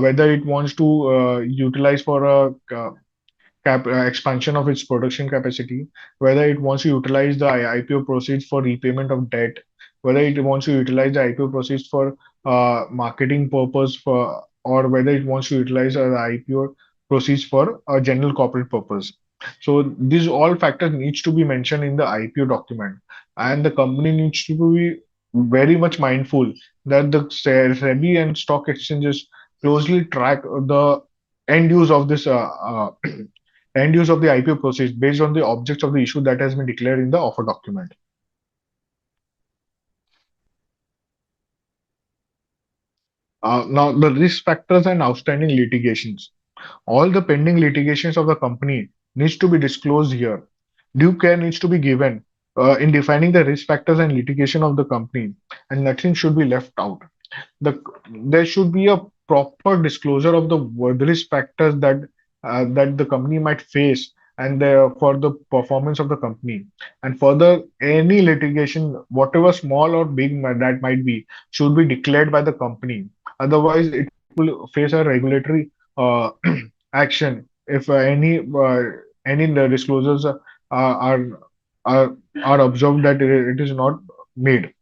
whether it wants to utilize for a expansion of its production capacity, whether it wants to utilize the IPO proceeds for repayment of debt, whether it wants to utilize the IPO proceeds for marketing purpose, or whether it wants to utilize the IPO proceeds for a general corporate purpose. So these all factors needs to be mentioned in the IPO document, and the company needs to be very much mindful that the SEBI and stock exchanges closely track the end use of this end use of the IPO proceeds based on the objects of the issue that has been declared in the offer document. Now, the risk factors and outstanding litigations. All the pending litigations of the company needs to be disclosed here. Due care needs to be given in defining the risk factors and litigation of the company, and nothing should be left out. the there should be a proper disclosure of the risk factors that the company might face and for the performance of the company. And further, any litigation, whatever small or big that might be, should be declared by the company. Otherwise, it will face a regulatory action if any disclosures are are are observed that it is not made.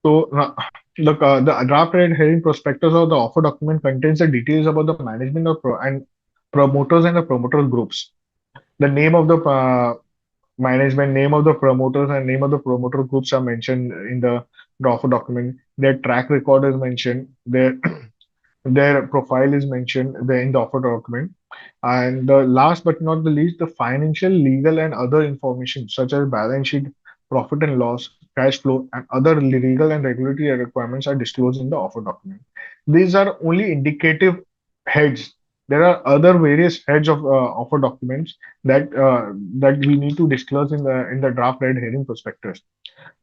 So the draft red herring prospectus or the offer document contains the details about the management of and promoters and the promoter groups. The name of the management, name of the promoters, and name of the promoter groups are mentioned in the offer document. Their track record is mentioned. Their profile is mentioned there in the offer document. And last but not the least, the financial, legal, and other information such as balance sheet, profit and loss, cash flow, and other legal and regulatory requirements are disclosed in the offer document. These are only indicative heads. There are other various heads of offer documents that we need to disclose in the draft red herring prospectus.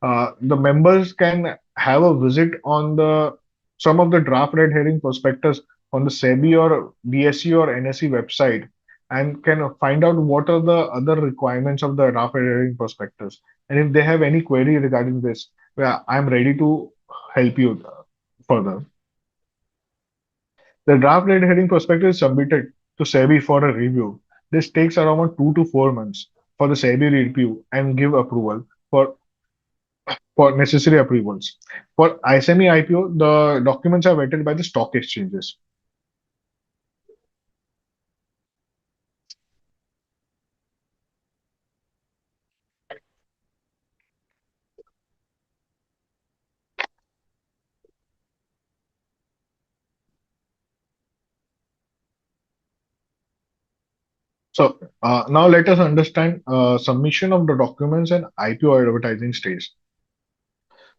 The members can have a visit on the some of the draft red herring prospectus on the SEBI or BSE or NSE website and can find out what are the other requirements of the draft red herring prospectus. And if they have any query regarding this, well, I'm ready to help you further. The draft red herring prospectus is submitted to SEBI for a review. This takes around 2 to 4 months for the SEBI review and give approval for for necessary approvals. For SME IPO, the documents are vetted by the stock exchanges. So now let us understand submission of the documents and IPO advertising stage.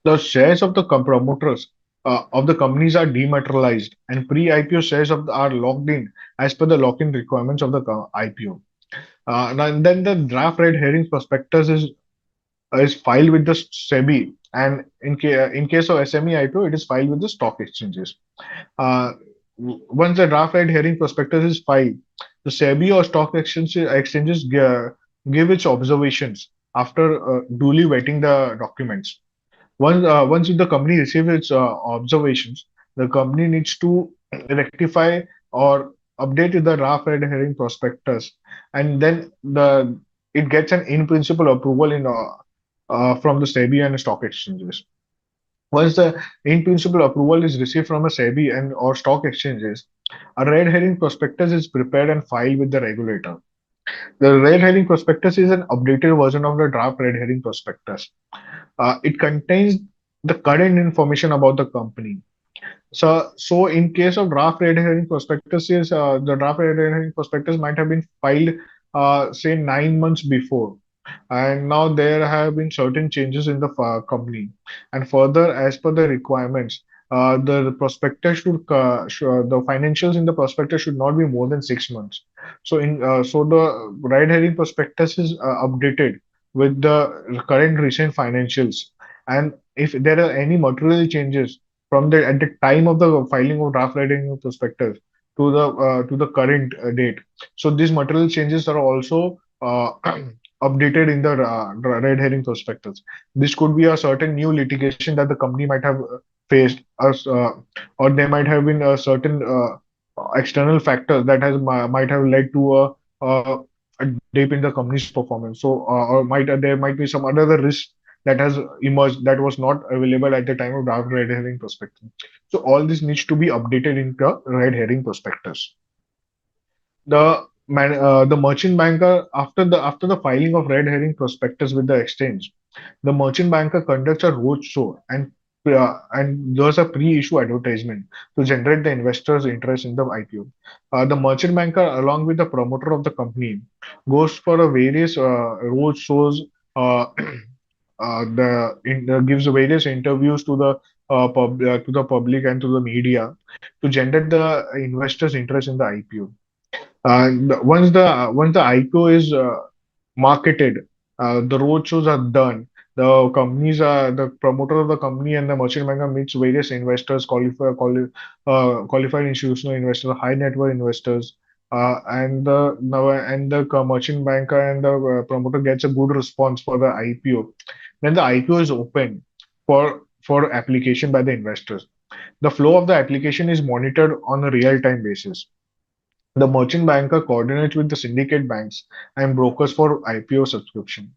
The shares of the promoters of the companies are dematerialized, and pre-IPO shares are locked in as per the lock-in requirements of the IPO. And then the draft red herring prospectus is filed with the SEBI, and in case of SME IPO, it is filed with the stock exchanges. Uh, Once the draft red herring prospectus is filed, the SEBI or exchanges give its observations after duly vetting the documents. Once the company receives its observations, the company needs to rectify or update the draft red herring prospectus, and then the it gets an in principle approval from the SEBI and stock exchanges. Once the in principle approval is received from a SEBI and or stock exchanges, a red herring prospectus is prepared and filed with the regulator. The red herring prospectus is an updated version of the draft red herring prospectus. It contains the current information about the company. So in case of draft red herring prospectuses, the draft red herring prospectus might have been filed, say 9 months before, and now there have been certain changes in the company. And further, as per the requirements, the prospectus the financials in the prospectus should not be more than 6 months. So the red herring prospectus is updated with the current recent financials, and if there are any material changes from the at the time of the filing of draft red herring prospectus to the current date, so these material changes are also updated in the red herring prospectus. This could be a certain new litigation that the company might have faced, or there might have been a certain external factors that might have led to a dip in the company's performance. So, or might there might be some other risk that has emerged that was not available at the time of draft red herring prospectus. So, all this needs to be updated in the red herring prospectus. The merchant banker, after the filing of red herring prospectus with the exchange, the merchant banker conducts a roadshow and does a pre-issue advertisement to generate the investors' interest in the IPO. The merchant banker, along with the promoter of the company, goes for a various road shows. Uh, gives various interviews to to the public and to the media to generate the investors' interest in the IPO. Once the IPO is marketed, the roadshows are done. The promoter of the company and the merchant banker meets various investors, qualified institutional investors, high net worth investors, and the merchant banker and the promoter gets a good response for the IPO. Then the IPO is open for application by the investors. The flow of the application is monitored on a real time basis. The merchant banker coordinates with the syndicate banks and brokers for IPO subscription.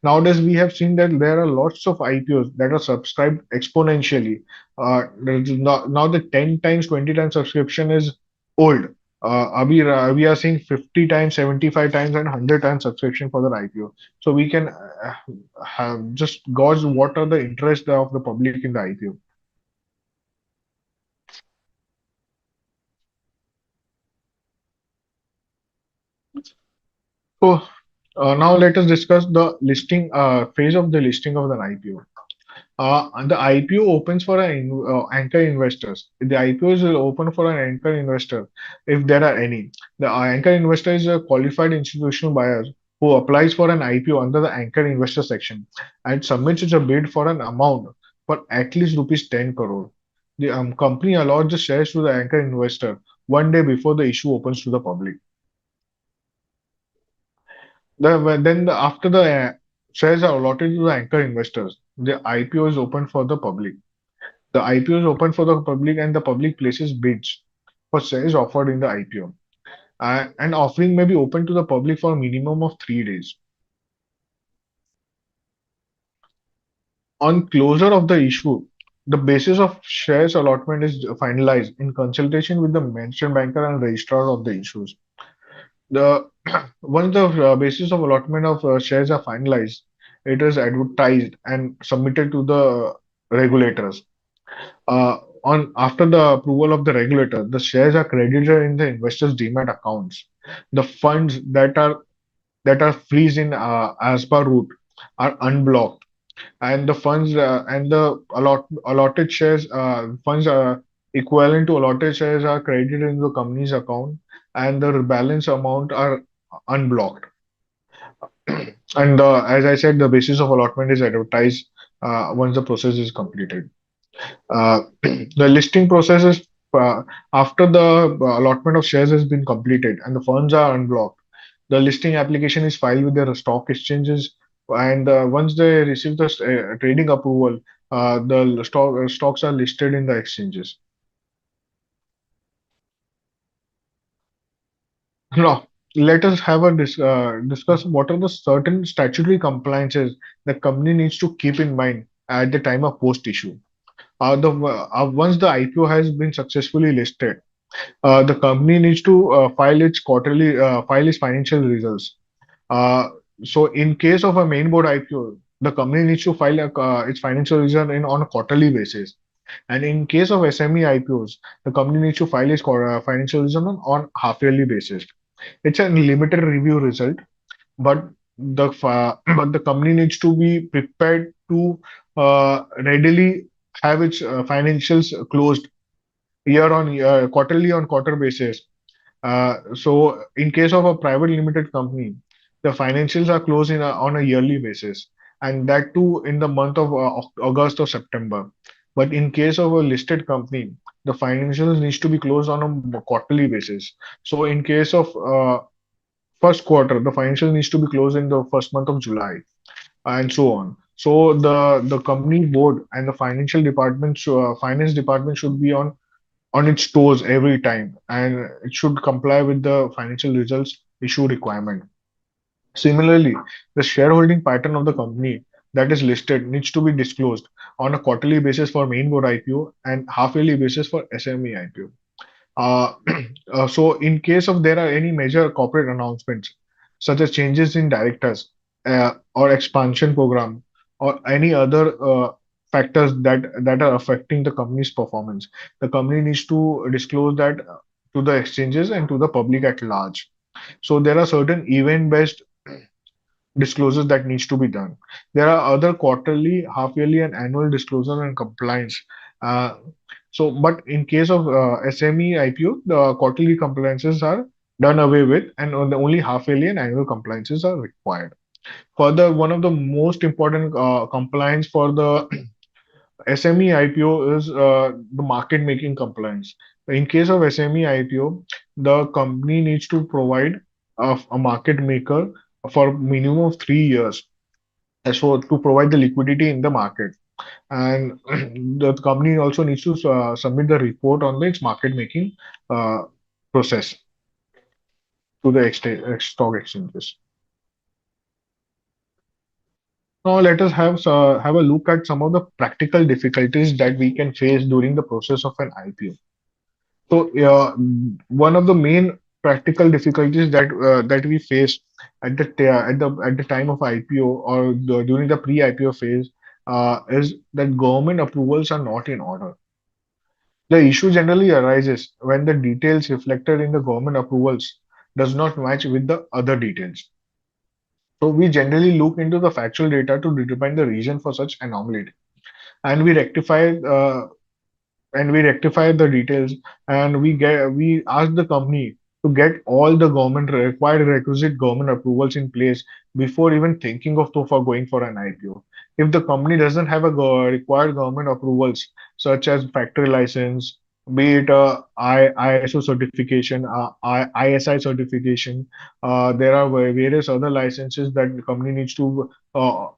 Nowadays, we have seen that there are lots of IPOs that are subscribed exponentially. Now the 10 times, 20 times subscription is old. We are seeing 50 times, 75 times, and 100 times subscription for the IPO. So we can have just gauge what are the interests of the public in the IPO. So now let us discuss the listing phase of the listing of an IPO. And the IPO opens for anchor investors. The IPO is open for an anchor investor if there are any. The anchor investor is a qualified institutional buyer who applies for an IPO under the anchor investor section and submits a bid for an amount for at least rupees 10 crore. The company allots the shares to the anchor investor one day before the issue opens to the public. After the shares are allotted to the anchor investors, the IPO is open for the public. The IPO is open for the public, and the public places bids for shares offered in the IPO. And offering may be open to the public for a minimum of 3 days. On closure of the issue, the basis of shares allotment is finalized in consultation with the mentioned banker and registrar of the issues. The once the basis of allotment of shares are finalized, it is advertised and submitted to the regulators. On after the approval of the regulator, the shares are credited in the investors' demat accounts. The funds that are freeze in as per route are unblocked, and the funds and the allotted shares funds equivalent to allotted shares are credited into the company's account, and the balance amount are unblocked. And as I said, the basis of allotment is advertised once the process is completed. The listing process is after the allotment of shares has been completed and the funds are unblocked. The listing application is filed with the stock exchanges, and once they receive the trading approval, the stocks are listed in the exchanges. Now, let us have a discuss what are the certain statutory compliances the company needs to keep in mind at the time of post issue. The Once the IPO has been successfully listed, the company needs to file its financial results. Uh, so in case of a main board IPO, the company needs to file its financial result on a quarterly basis. And in case of SME IPOs, the company needs to file its financial result on half yearly basis. It's a limited review result, but but the company needs to be prepared to readily have its financials closed year on year, quarterly on quarter basis. So in case of a private limited company, the financials are closed on a yearly basis, and that too in the month of August or September. But in case of a listed company, the financials needs to be closed on a quarterly basis. So in case of first quarter, the financial needs to be closed in the first month of July, and so on. So the company board and the finance department should be on its toes every time, and it should comply with the financial results issue requirement. Similarly, the shareholding pattern of the company that is listed needs to be disclosed on a quarterly basis for main board IPO and half yearly basis for SME IPO. Uh, so in case of there are any major corporate announcements, such as changes in directors or expansion program or any other factors that are affecting the company's performance, the company needs to disclose that to the exchanges and to the public at large. So there are certain event-based disclosures that needs to be done. There are other quarterly, half yearly, and annual disclosure and compliance. Uh, but in case of SME IPO, the quarterly compliances are done away with, and only half yearly and annual compliances are required. Further, one of the most important compliance for the SME IPO is the market making compliance. In case of SME IPO, the company needs to provide a market maker for minimum of 3 years, so to provide the liquidity in the market. And the company also needs to submit the report on its market making uh, process to the stock exchanges. Now let us have a look at some of the practical difficulties that we can face during the process of an IPO. So one of the main practical difficulties that we face at the time of IPO or during the pre-IPO phase is that government approvals are not in order. The issue generally arises when the details reflected in the government approvals does not match with the other details. So we generally look into the factual data to determine the reason for such anomaly, and we rectify the details, and we ask the company to get all the government required requisite government approvals in place before even thinking of for going for an IPO. If the company doesn't have a required government approvals such as factory license, be it ISO certification, ISI certification, there are various other licenses that the company needs to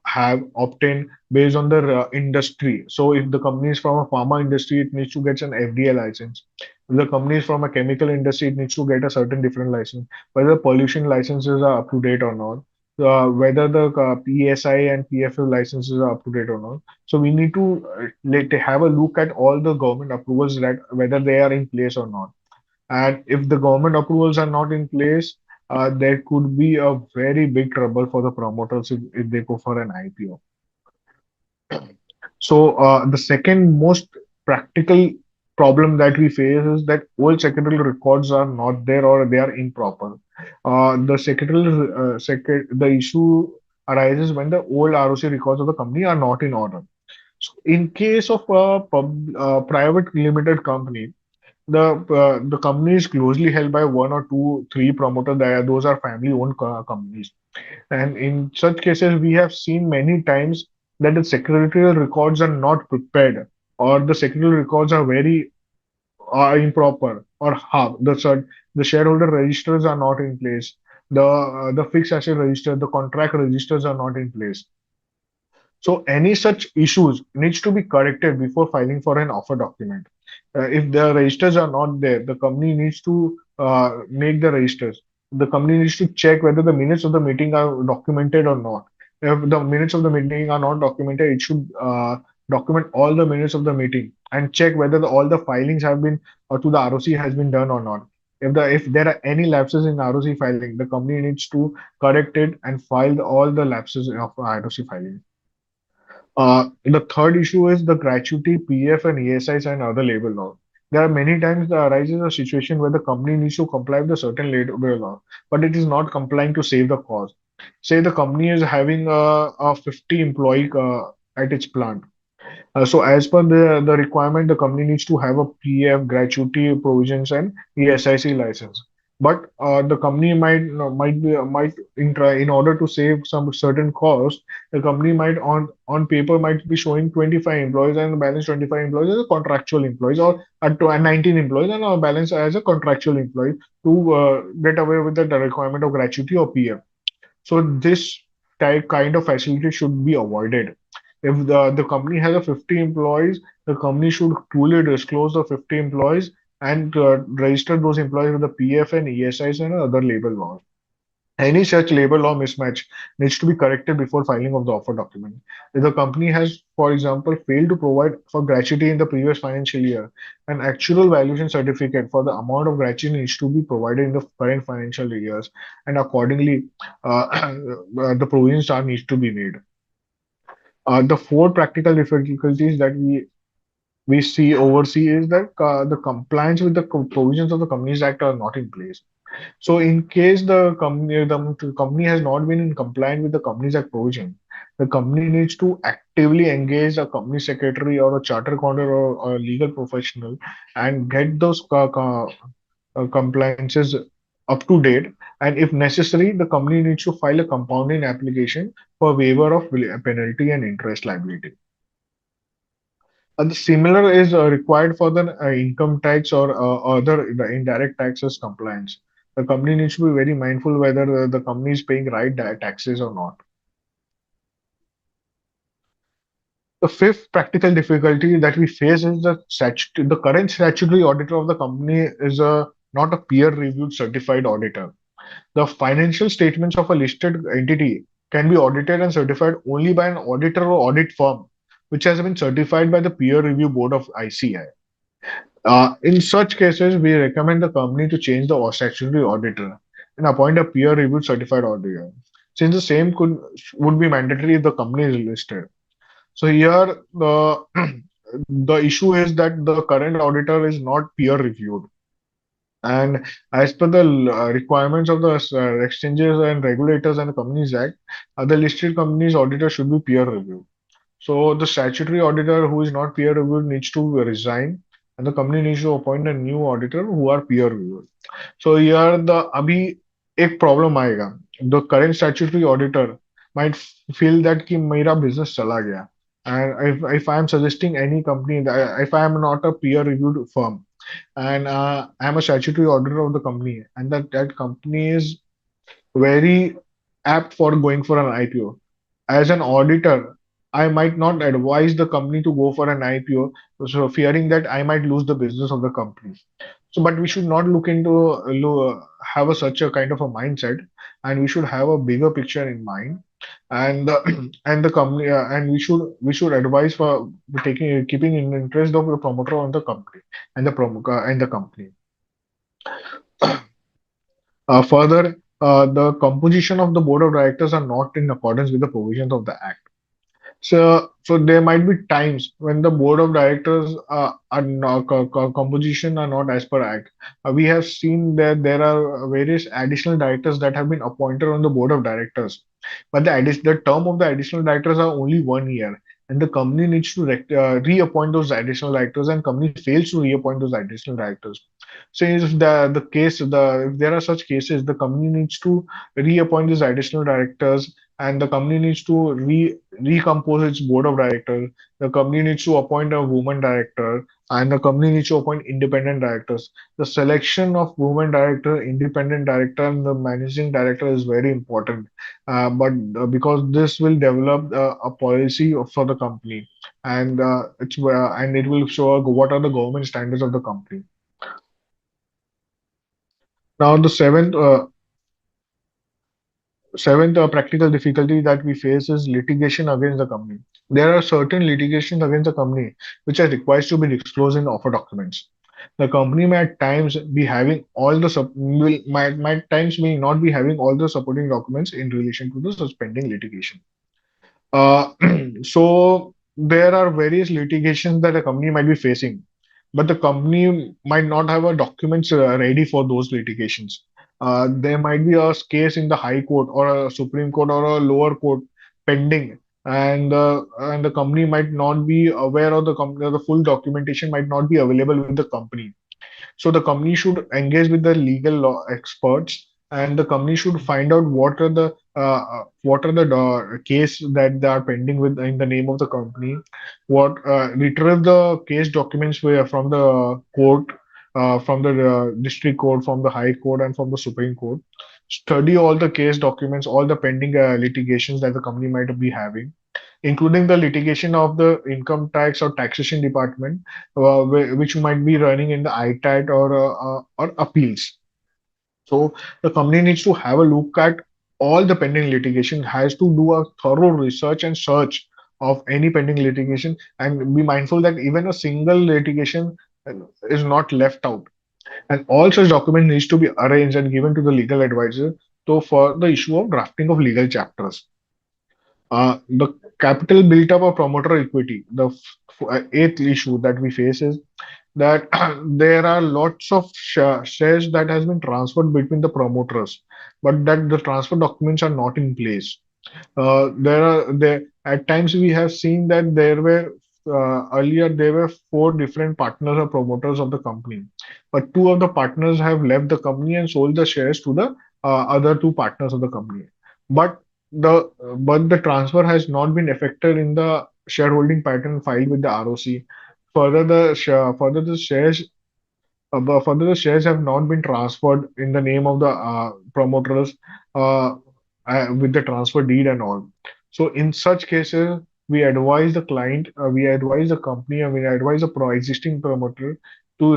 have obtained based on the industry. So if the company is from a pharma industry, it needs to get an FDA license. If the company is from a chemical industry, it needs to get a certain different license, whether pollution licenses are up to date or not. whether the PSI and PFL licenses are up to date or not. So we need to have a look at all the government approvals, that whether they are in place or not. And if the government approvals are not in place, there could be a very big trouble for the promoters if they go for an IPO. So the second most practical problem that we face is that old secretarial records are not there or they are improper. The issue arises when the old ROC records of the company are not in order. So in case of a private limited company, the company is closely held by one or two, three promoters. Those are family-owned companies. And in such cases, we have seen many times that the secretarial records are not prepared, or the secretarial records are very improper, or half. The shareholder registers are not in place. The fixed asset register, the contract registers are not in place. So any such issues needs to be corrected before filing for an offer document. If the registers are not there, the company needs to make the registers. The company needs to check whether the minutes of the meeting are documented or not. If the minutes of the meeting are not documented, it should document all the minutes of the meeting and check whether all the filings have been to the ROC has been done or not. If there are any lapses in ROC filing, the company needs to correct it and file all the lapses of ROC filing. The third issue is the gratuity, PF, and ESIs and other labor law. There are many times there arises a situation where the company needs to comply with a certain labor law, but it is not complying to save the cost. Say the company is having a 50 employee at its plant. So as per the requirement, the company needs to have a PF, gratuity provisions, and ESIC license. But the company in order to save some certain cost, the company might on paper might be showing 25 employees and balance 25 employees as a contractual employees, or at 19 employees and balance as a contractual employee to get away with the requirement of gratuity or PF. So this type kind of facility should be avoided. If the company has a 50 employees, the company should truly disclose the 50 employees and register those employees with the PF and ESIs and other labor laws. Any such labor law mismatch needs to be corrected before filing of the offer document. If the company has, for example, failed to provide for gratuity in the previous financial year, an actual valuation certificate for the amount of gratuity needs to be provided in the current financial years, and accordingly, the provisions are needs to be made. The four practical difficulties that we see oversee is that the compliance with the provisions of the Companies Act are not in place. So in case the company has not been in compliance with the Companies Act provision, the company needs to actively engage a company secretary or a charter accountant or a legal professional and get those compliances up to date. And if necessary, the company needs to file a compounding application for waiver of penalty and interest liability. The similar is required for the income tax or other the indirect taxes compliance. The company needs to be very mindful whether the company is paying right taxes or not. The fifth practical difficulty that we face is the current statutory auditor of the company is not a peer-reviewed certified auditor. The financial statements of a listed entity can be audited and certified only by an auditor or audit firm, which has been certified by the peer review board of ICI. In such cases, we recommend the company to change the statutory auditor and appoint a peer-reviewed certified auditor, since the same would be mandatory if the company is listed. So here, the issue is that the current auditor is not peer-reviewed, and as per the requirements of the exchanges and regulators and the Companies Act, the listed companies auditor should be peer-reviewed. So the statutory auditor who is not peer reviewed needs to resign, and the company needs to appoint a new auditor who are peer reviewed. So here the अभी एक problem आएगा. The current statutory auditor might feel that कि मेरा business चला गया, and if I am suggesting any company that if I am not a peer reviewed firm and I am a statutory auditor of the company and that company is very apt for going for an IPO. As an auditor, I might not advise the company to go for an IPO, so fearing that I might lose the business of the company. So, but we should not look into have such a kind of a mindset, and we should have a bigger picture in mind, and and the company and we should advise for taking keeping in interest of the promoter on the company and the and the company. Further, the composition of the board of directors are not in accordance with the provisions of the act. So there might be times when the board of directors are not, composition are not as per act. We have seen that there are various additional directors that have been appointed on the board of directors, but the term of the additional directors are only 1 year, and the company needs to reappoint those additional directors, and company fails to reappoint those additional directors. So if if there are such cases, the company needs to reappoint these additional directors, and the company needs to recompose its board of directors. The company needs to appoint a woman director, and the company needs to appoint independent directors. The selection of woman director, independent director, and the managing director is very important. But because this will develop a policy for the company, and and it will show what are the government standards of the company. Now, the seventh practical difficulty that we face is litigation against the company. There are certain litigations against the company which are required to be disclosed in offer documents. The company may at times be having all the might at times may not be having all the supporting documents in relation to the suspending litigation. Uh, so there are various litigations that a company might be facing, but the company might not have a documents ready for those litigations. There might be a case in the High Court or a Supreme Court or a lower court pending, and the company might not be aware of the company. The full documentation might not be available with the company. So the company should engage with the legal law experts, and the company should find out what are the case that they are pending with in the name of the company. What retrieve the case documents from the court, from the district court, from the high court, and from the Supreme Court. Study all the case documents, all the pending litigations that the company might be having, including the litigation of the income tax or taxation department, which might be running in the ITAT or appeals. So the company needs to have a look at all the pending litigation, has to do a thorough research and search of any pending litigation, and be mindful that even a single litigation is not left out. And all such documents needs to be arranged and given to the legal advisor. So for the issue of drafting of legal chapters. The capital built up of promoter equity. The eighth issue that we face is that there are lots of shares that has been transferred between the promoters, but that the transfer documents are not in place. There at times we have seen that there were earlier there were four different partners or promoters of the company, but two of the partners have left the company and sold the shares to the other two partners of the company. But the transfer has not been effected in the shareholding pattern filed with the ROC. Further the shares further, the shares have not been transferred in the name of the promoters uh, with the transfer deed and all. So, in such cases, we advise the client, we advise the company, and we advise the existing promoter to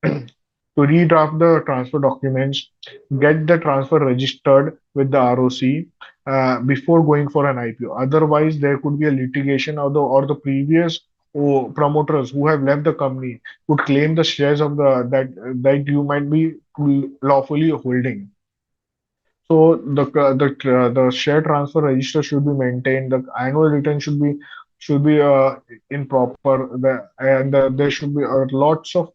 to redraft the transfer documents, get the transfer registered with the ROC before going for an IPO. Otherwise, there could be a litigation or the previous promoters who have left the company could claim the shares of that you might be lawfully holding. So the share transfer register should be maintained. The annual return should be in proper. There should be lots of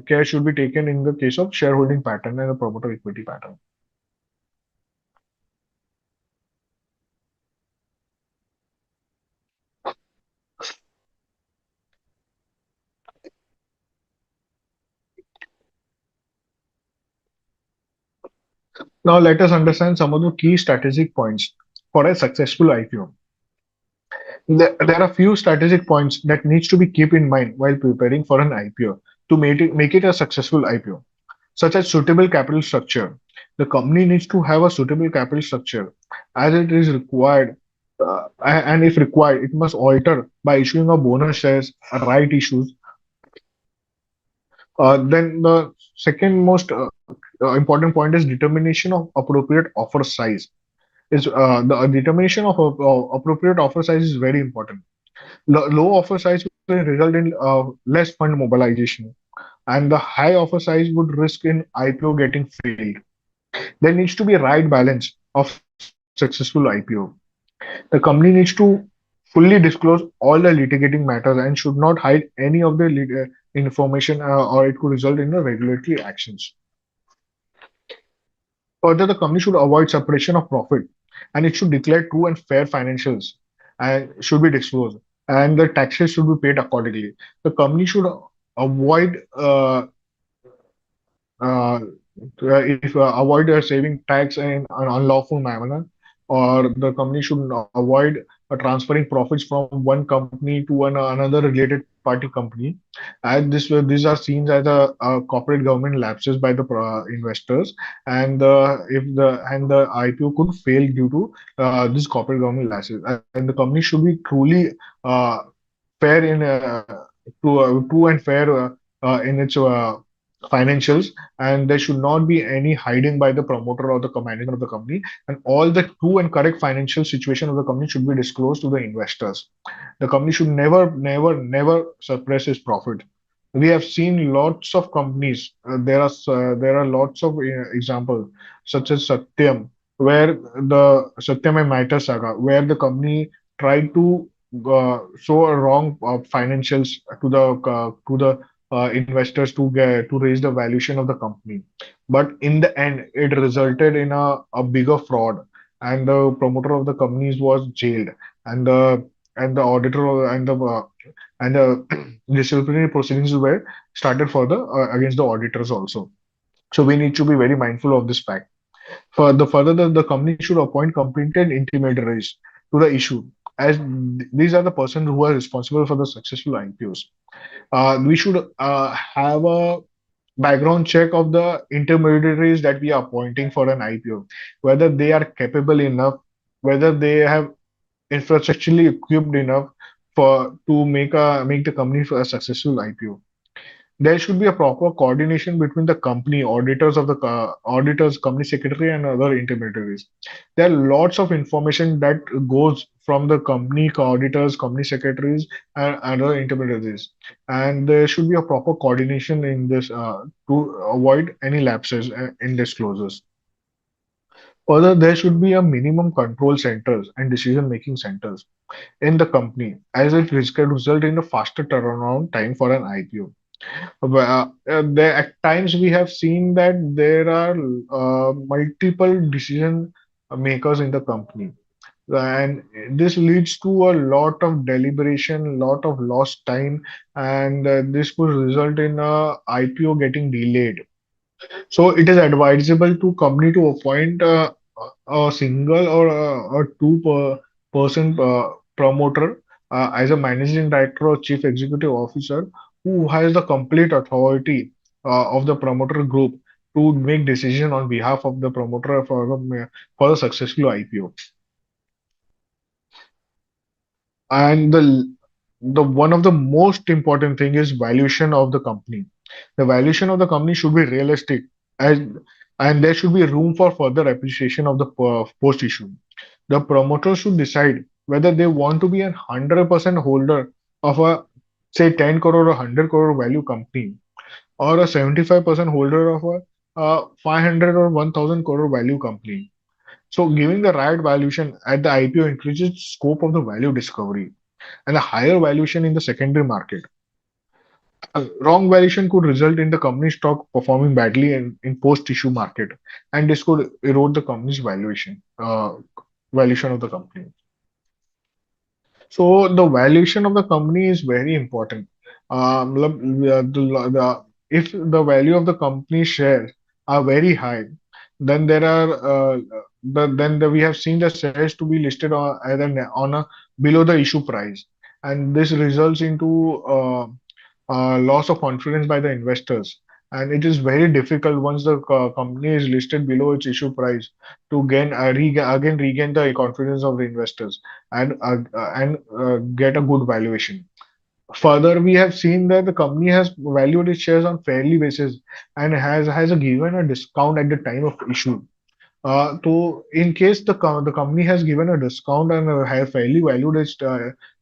care should be taken in the case of shareholding pattern and the promoter equity pattern. Now let us understand some of the key strategic points for a successful IPO. There are few strategic points that needs to be keep in mind while preparing for an IPO to make it a successful IPO, such as suitable capital structure. The company needs to have a suitable capital structure as it is required, and if required, it must alter by issuing a bonus shares, right issues, Then the second most important point is determination of appropriate offer size. Is the determination of appropriate offer size is very important. Low offer size will result in less fund mobilization, and the high offer size would risk in IPO getting failed. There needs to be a right balance of successful IPO. The company needs to fully disclose all the litigating matters and should not hide any of the information, or it could result in the regulatory actions. Further, the company should avoid separation of profit, and it should declare true and fair financials and should be disclosed, and the taxes should be paid accordingly. The company should avoid uh, if avoid saving tax in an unlawful manner, or the company should avoid transferring profits from one company to another related party company, and these are seen as a corporate government lapses by the investors, and the IPO could fail due to this corporate government lapses, and the company should be truly uh, fair in true and fair in its financials, and there should not be any hiding by the promoter or the management of the company, and all the true and correct financial situation of the company should be disclosed to the investors. The company should never suppress its profit. We have seen lots of companies. There are lots of examples, such as Satyam, where the Satyam and Matter saga, where the company tried to show a wrong financials to the investors to raise the valuation of the company. But in the end, it resulted in a bigger fraud, and the promoter of the companies was jailed, and the auditor and the disciplinary proceedings were started further against the auditors also. So we need to be very mindful of this fact. Further, the company should appoint competent intermediaries to the issue, as these are the persons who are responsible for the successful IPOs. We should have a background check of the intermediaries that we are appointing for an IPO, whether they are capable enough, whether they have infrastructurally equipped enough for to make the company for a successful IPO. There should be a proper coordination between the company auditors auditors, company secretary, and other intermediaries. There are lots of information that goes from the company auditors, company secretaries, and other intermediaries, and there should be a proper coordination in this to avoid any lapses in disclosures. Further, there should be a minimum control centers and decision-making centers in the company, as it can result in a faster turnaround time for an IPO. There at times we have seen that there are multiple decision makers in the company, and this leads to a lot of deliberation, lot of lost time, and this could result in a IPO getting delayed. So it is advisable to company to appoint a single or a person promoter as a managing director or chief executive officer who has the complete authority of the promoter group to make decision on behalf of the promoter for the successful IPO. And the one of the most important thing is valuation of the company. The valuation of the company should be realistic, as and there should be room for further appreciation of the post issue. The promoter should decide whether they want to be a 100% holder of a, say, 10 crore or 100 crore value company, or a 75% holder of a 500 or 1000 crore value company. So giving the right valuation at the IPO increases scope of the value discovery and a higher valuation in the secondary market. A wrong valuation could result in the company stock performing badly in post-issue market, and this could erode the company's valuation of the company. So the valuation of the company is very important. If the value of the company shares are very high, then we have seen the shares to be listed on a below the issue price, and this results into loss of confidence by the investors. And it is very difficult once the company is listed below its issue price to again regain the confidence of the investors and get a good valuation. Further, we have seen that the company has valued its shares on fairly basis and has given a discount at the time of issue. So in case the company has given a discount and have fairly valued its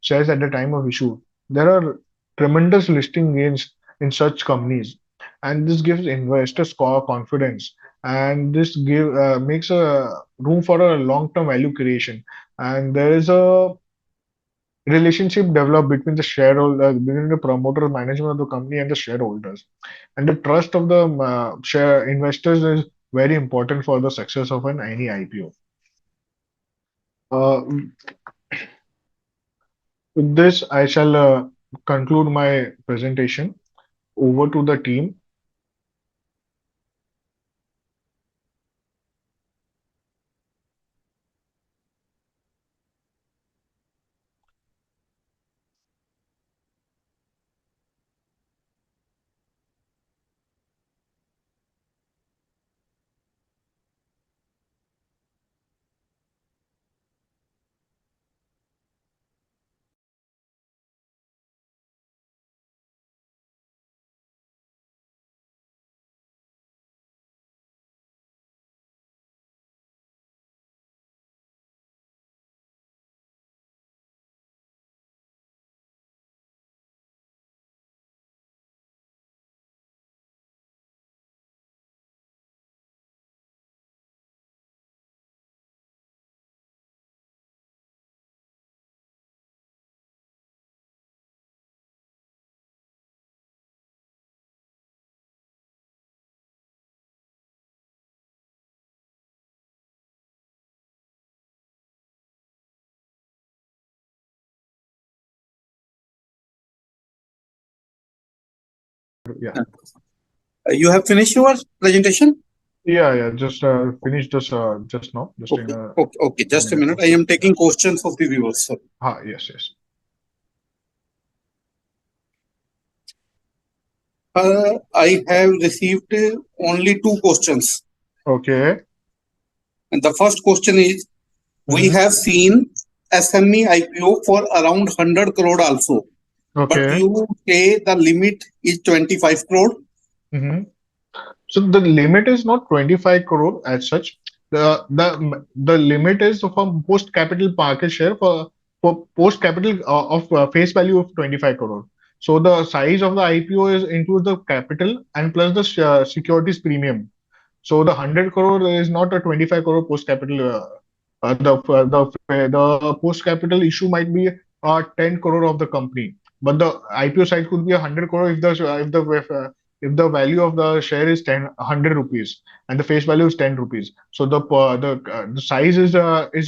shares at the time of issue, there are tremendous listing gains in such companies, and this gives investors confidence, and this makes a room for a long-term value creation. And there is a relationship developed between the shareholder, between the promoter, management of the company, and the shareholders. And the trust of the share investors is very important for the success of any IPO. With this, I shall conclude my presentation. Over to the team. Yeah. You have finished your presentation? Yeah. Just finished this just now. Just in a Okay. Just a minute. I am taking questions of the viewers. Sir. Yes. I have received only two questions. Okay. And the first question is, we have seen SME IPO for around 100 crore also. But Okay. you say the limit is 25 crore. So the limit is not 25 crore as such. The limit is for post capital market share for post capital of face value of 25 crore. So the size of the IPO is includes the capital and plus the securities premium. So the 100 crore is not a 25 crore post capital. The post capital issue might be 10 crore of the company, but the IPO size could be 100 crore if the value of the share is 100 rupees and the face value is 10 rupees. So the size is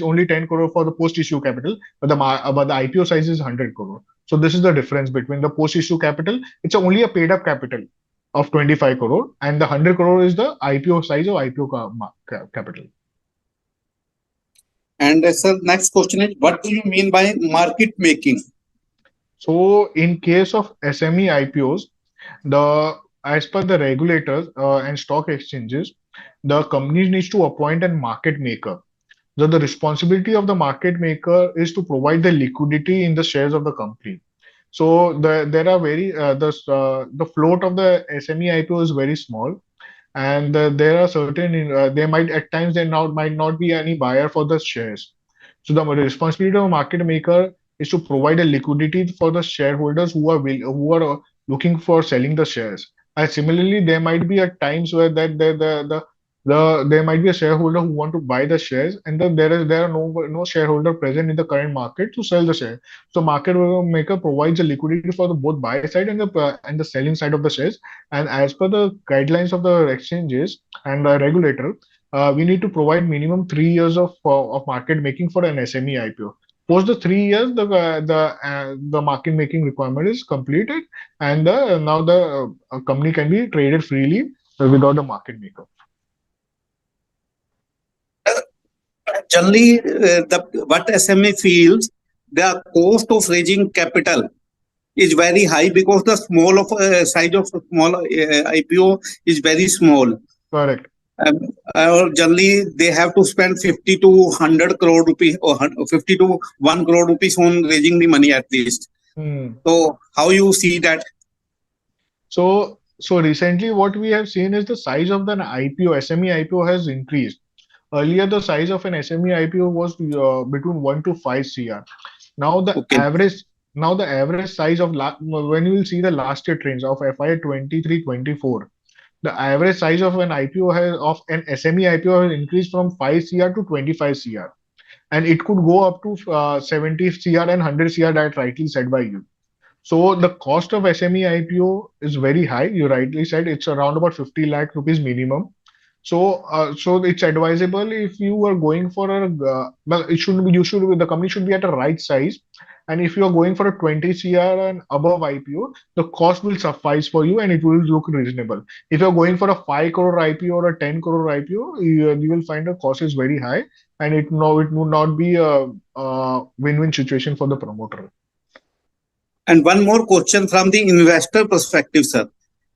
only 10 crore for the post issue capital, but the IPO size is 100 crore. So this is the difference between the post issue capital. It's only a paid up capital of 25 crore, and the 100 crore is the IPO size of IPO capital. And sir, next question is, what do you mean by market making? So in case of SME IPOs, as per the regulators and stock exchanges, the companies needs to appoint a market maker. So the responsibility of the market maker is to provide the liquidity in the shares of the company. So there are the float of the SME IPO is very small, and there are certain they might at times might not be any buyer for the shares. So the responsibility of a market maker is to provide a liquidity for the shareholders who are looking for selling the shares. And similarly, there might be at times where that there might be a shareholder who want to buy the shares, and then there are no shareholder present in the current market to sell the share. So market maker provides a liquidity for the both buy side and the selling side of the shares. And as per the guidelines of the exchanges and the regulator, we need to provide minimum 3 years of market making for an SME IPO. Post the 3 years, the market making requirement is completed, and now the company can be traded freely without the market maker. Generally, what SME feels, the cost of raising capital is very high because the size of small IPO is very small. Correct. Or generally, they have to spend 50 to 100 crore rupees or 50 to 1 crore rupees on raising the money at least. Hmm. So how you see that? So recently, what we have seen is the size of the IPO, SME IPO has increased. Earlier, the size of an SME IPO was between 1 to 5 CR. Now the Okay. average size of when you will see the last year trends of FY 23-24, the average size of an IPO has of an SME IPO has increased from 5 CR to 25 CR, and it could go up to 70 CR and 100 CR that rightly said by you. So the cost of SME IPO is very high. You rightly said it's around about 50 lakh rupees minimum. So it's advisable if you are going for well, it should be, you should the company should be at a right size. And if you are going for a 20 CR and above IPO, the cost will suffice for you and it will look reasonable. If you're going for a 5 crore IPO or a 10 crore IPO, you will find the cost is very high, and it would not be a win-win situation for the promoter. And one more question from the investor perspective, sir.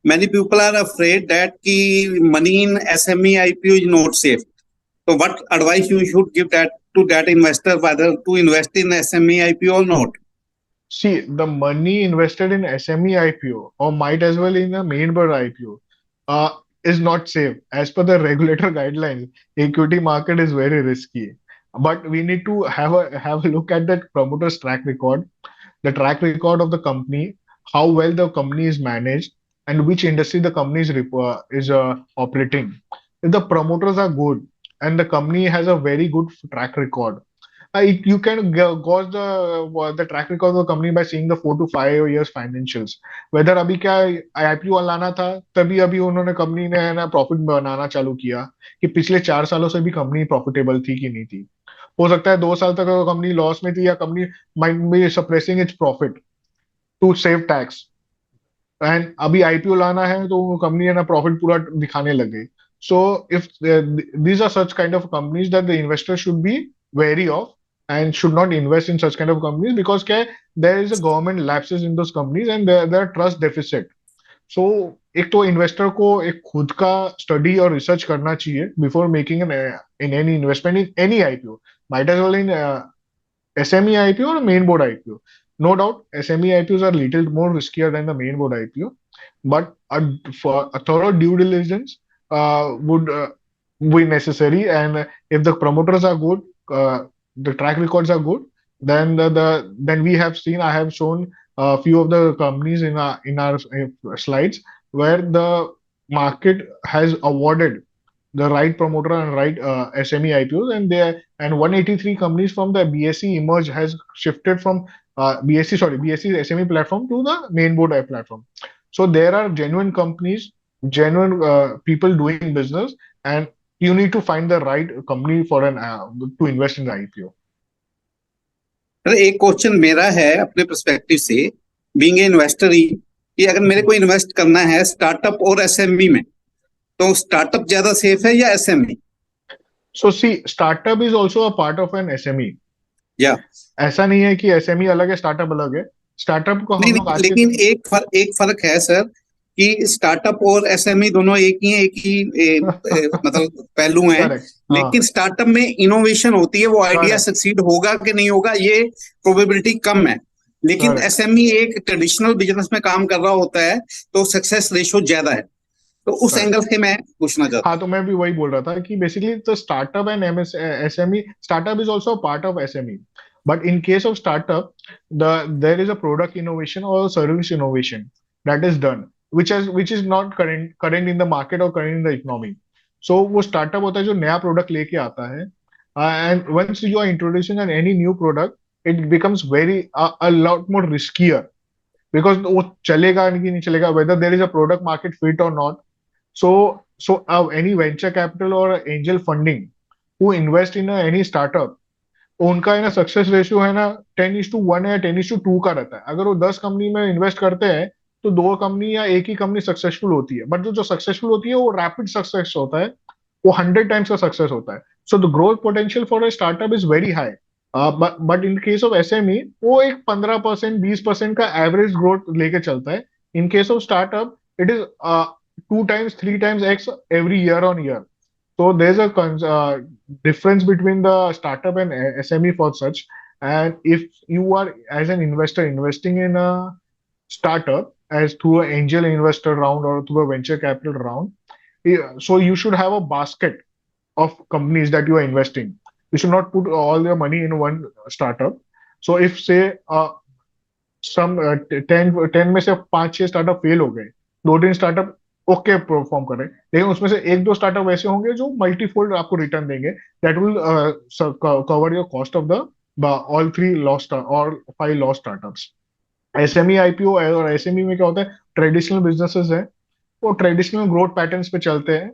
Many people are afraid that money in SME IPO is not safe. So what advice you should give that to that investor whether to invest in SME IPO or not? See, the money invested in SME IPO or might as well in a main board IPO is not safe. As per the regulator guidelines, equity market is very risky. But we need to have a look at that promoter's track record, the track record of the company, how well the company is managed, and which industry the company is operating. If the promoters are good and the company has a very good track record, you can gauge the track record of the company by seeing the 4 to 5 years financials. Whether अभी क्या IPO लाना था तभी अभी उन्होंने company ने है ना प्रॉफिट बनाना चालू किया कि पिछले 4 सालों से भी कंपनी प्रॉफिटेबल थी कि नहीं थी. हो सकता है 2 साल तक कंपनी लॉस में थी या company might be suppressing its profit to save tax, and अभी आईपीओ लाना है तो कंपनी है ना प्रॉफिट पूरा दिखाने लग गई. So if these are such kind of companies that the investor should be wary of and should not invest in such kind of companies because क्या है, there is a government lapses in those companies and there are trust deficit. सो एक तो investor को एक खुद का study और research करना चाहिए before making in any investment in any IPO, might as well in SME IPO or main board IPO. No doubt, SME IPOs are little more riskier than the main board IPO, but for a thorough due diligence would be necessary. And if the promoters are good, the track records are good, then then we have seen. I have shown a few of the companies in our slides where the market has awarded the right promoter and right SME IPOs, and 183 companies from the BSE emerge has shifted from BSE's SME platform to the main board platform. So there are genuine companies, genuine people doing business, and you need to find the right company for an to invest in the IPO. एक question मेरा है अपने perspective से being a investor ही कि अगर मेरे को invest करना है स्टार्टअप और एसएमई में तो स्टार्टअप ज्यादा सेफ है या SME? So see, startup is also a part of an SME. या ऐसा नहीं है कि SME अलग है, स्टार्टअप अलग है. स्टार्टअप को हम लोग आज लेकिन एक फर्क है सर कि स्टार्टअप और एसएमई दोनों एक ही मतलब पहलू हैं. लेकिन स्टार्टअप में इनोवेशन होती है, वो आइडिया सक्सीड होगा कि नहीं होगा ये प्रोबेबिलिटी कम है. लेकिन एसएमई एक ट्रेडिशनल बिजनेस में काम कर रहा होता है तो सक्सेस रेशो ज्यादा है. तो उस एंगल से मैं पूछना चाहता. हाँ, तो मैं भी वही बोल रहा था कि basically the startup and SME, startup is also a part of SME, but in case of startup there is a product innovation or service innovation that is done which is not current in the market or current in the economy. So वो startup होता है जो नया product लेके आता है, and once you are introducing an any new product it becomes a lot more riskier because वो चलेगा कि नहीं चलेगा, whether there is a product market fit or not. So any venture capital or angel funding who invest in any startup, उनका है ना success ratio है ना 10:1 या 10:2 का रहता है. अगर वो 10 कंपनी में इन्वेस्ट करते हैं तो 2 कंपनी या एक ही कंपनी सक्सेसफुल होती है, बट जो सक्सेसफुल होती है वो रैपिड सक्सेस होता है, वो 100 टाइम्स का सक्सेस होता है. So the growth potential for a startup is very high, but in case of SME वो एक 15% 20% का एवरेज ग्रोथ लेके चलता है. In case of startup it is 2 times 3 times X every year on year. So there's a difference between the startup and SME for such. And if you are as an investor investing in a startup as through an angel investor round or through a venture capital round, so you should have a basket of companies that you are investing. You should not put all your money in one startup. So if say some 10 में से 5-6 startup fail हो गए, 2-3 startup okay perform कर रहे हैं, लेकिन उसमें से 1-2 स्टार्टअप ऐसे होंगे जो मल्टीफोल्ड आपको रिटर्न देंगे, that will cover your cost of the all 3 lost और 5 लॉस्ट स्टार्टअप्स. एसएमई आईपीओ और एसएमई में क्या होता है, ट्रेडिशनल बिजनेसेस है, वो ट्रेडिशनल ग्रोथ पैटर्न्स पे चलते हैं.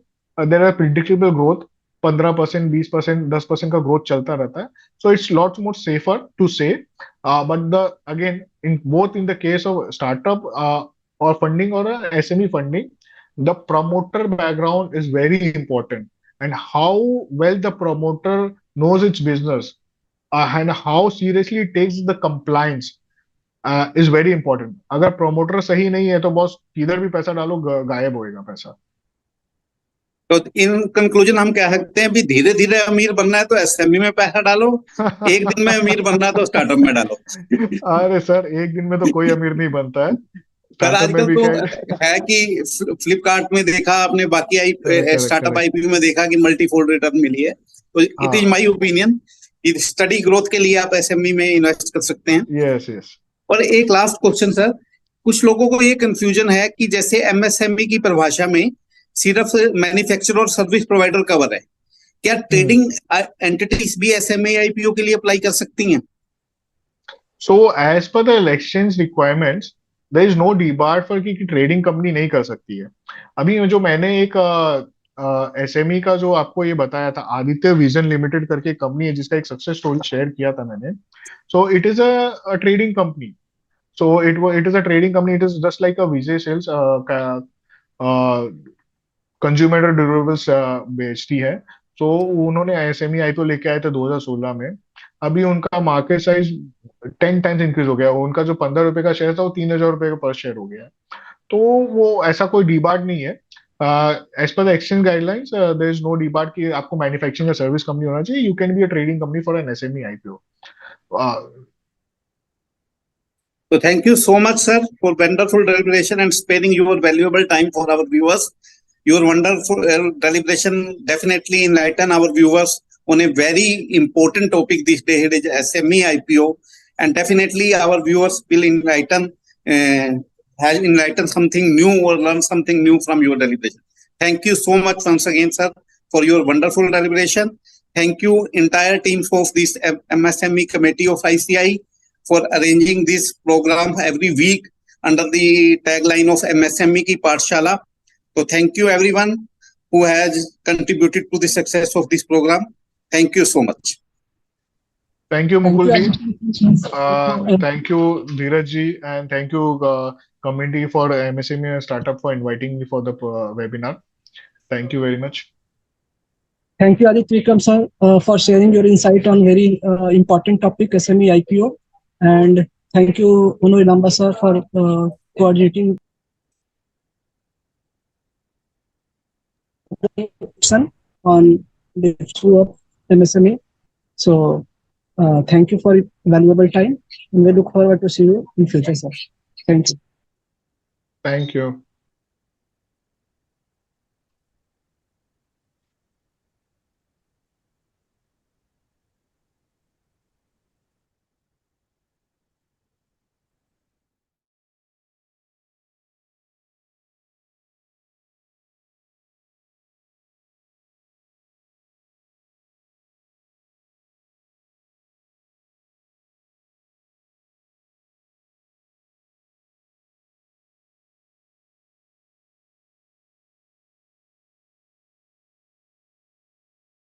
देयर आर प्रिडिक्टेबल ग्रोथ, 15%, 20%, 10% का ग्रोथ चलता रहता है. So it's lots more safer to say, but the again in both in the case of startup और फंडिंग और SME funding, the promoter background is very important, and how well the promoter knows its business and how seriously it takes the compliance is very important. अगर promoter सही नहीं है तो boss किधर भी पैसा डालो गायब होएगा पैसा. तो इन कंक्लूजन हम कह सकते हैं भी धीरे धीरे अमीर बनना है तो एसएमई में पैसा डालो, एक दिन में अमीर बनना है तो स्टार्टअप में डालो. अरे सर, एक दिन में तो कोई अमीर नहीं बनता है. पर स्टार्टअप में आजकल भी तो है कि फ्लिपकार्ट में देखा आपने, बाकी स्टार्टअप आईपीओ में देखा कि मल्टीफोल्ड रिटर्न मिली है. तो it is my opinion, study growth के लिए आप एसएमई में इन्वेस्ट कर सकते हैं. Yes yes. और एक लास्ट क्वेश्चन सर, कुछ लोगों को ये कंफ्यूजन है कि जैसे एमएसएमई की परिभाषा में सिर्फ मैन्युफैक्चरर और सर्विस प्रोवाइडर कवर है, क्या ट्रेडिंग एंटिटीज भी एसएमई आईपीओ के लिए अप्लाई कर सकती हैं? So as per the exchange requirements there is no debar for कि ट्रेडिंग कंपनी नहीं कर सकती है. अभी जो मैंने एक एसएमई का जो आपको ये बताया था, आदित्य विजन लिमिटेड करके एक कंपनी है जिसका एक सक्सेस स्टोरी शेयर किया था मैंने. So it is a trading company. So it is a trading company. It is just like a Vijay Sales, consumer durables बेचती है. तो उन्होंने एसएमई आईपीओ लेके आए थे 2016 में. अभी उनका मार्केट साइज 10 टाइम्स इंक्रीज हो गया. उनका जो 15 रुपए का शेयर था वो 3,000 रुपए का पर शेयर हो गया. तो वो ऐसा कोई डीबार्ड नहीं है. As per the exchange guidelines there is no debarred कि आपको मैन्युफैक्चरिंग या सर्विस कंपनी होना चाहिए. You can be a trading company for an SME IPO. So thank you so much, sir, for wonderful deliberation and sparing your valuable time for our viewers. Your wonderful deliberation definitely enlighten our viewers on a very important topic this day. It is SME IPO, and definitely our viewers will enlighten something new or learn something new from your deliberation. Thank you so much once again, sir, for your wonderful deliberation. Thank you entire team of this MSME committee of ICI for arranging this program every week under the tagline of MSME ki Pathshala. So thank you everyone who has contributed to the success of this program. Thank you so much. Thank you, Mukul ji. Thank you, Dheeraj ji, and thank you, committee for MSME Startup for inviting me for the webinar. Thank you very much. Thank you, Aditya Vikram sir, for sharing your insight on very important topic, SME IPO. And thank you, Uno Ilamba sir, for coordinating on the issue of MSME. So thank you for your valuable time, and we look forward to see you in future, sir. Thanks. Thank you.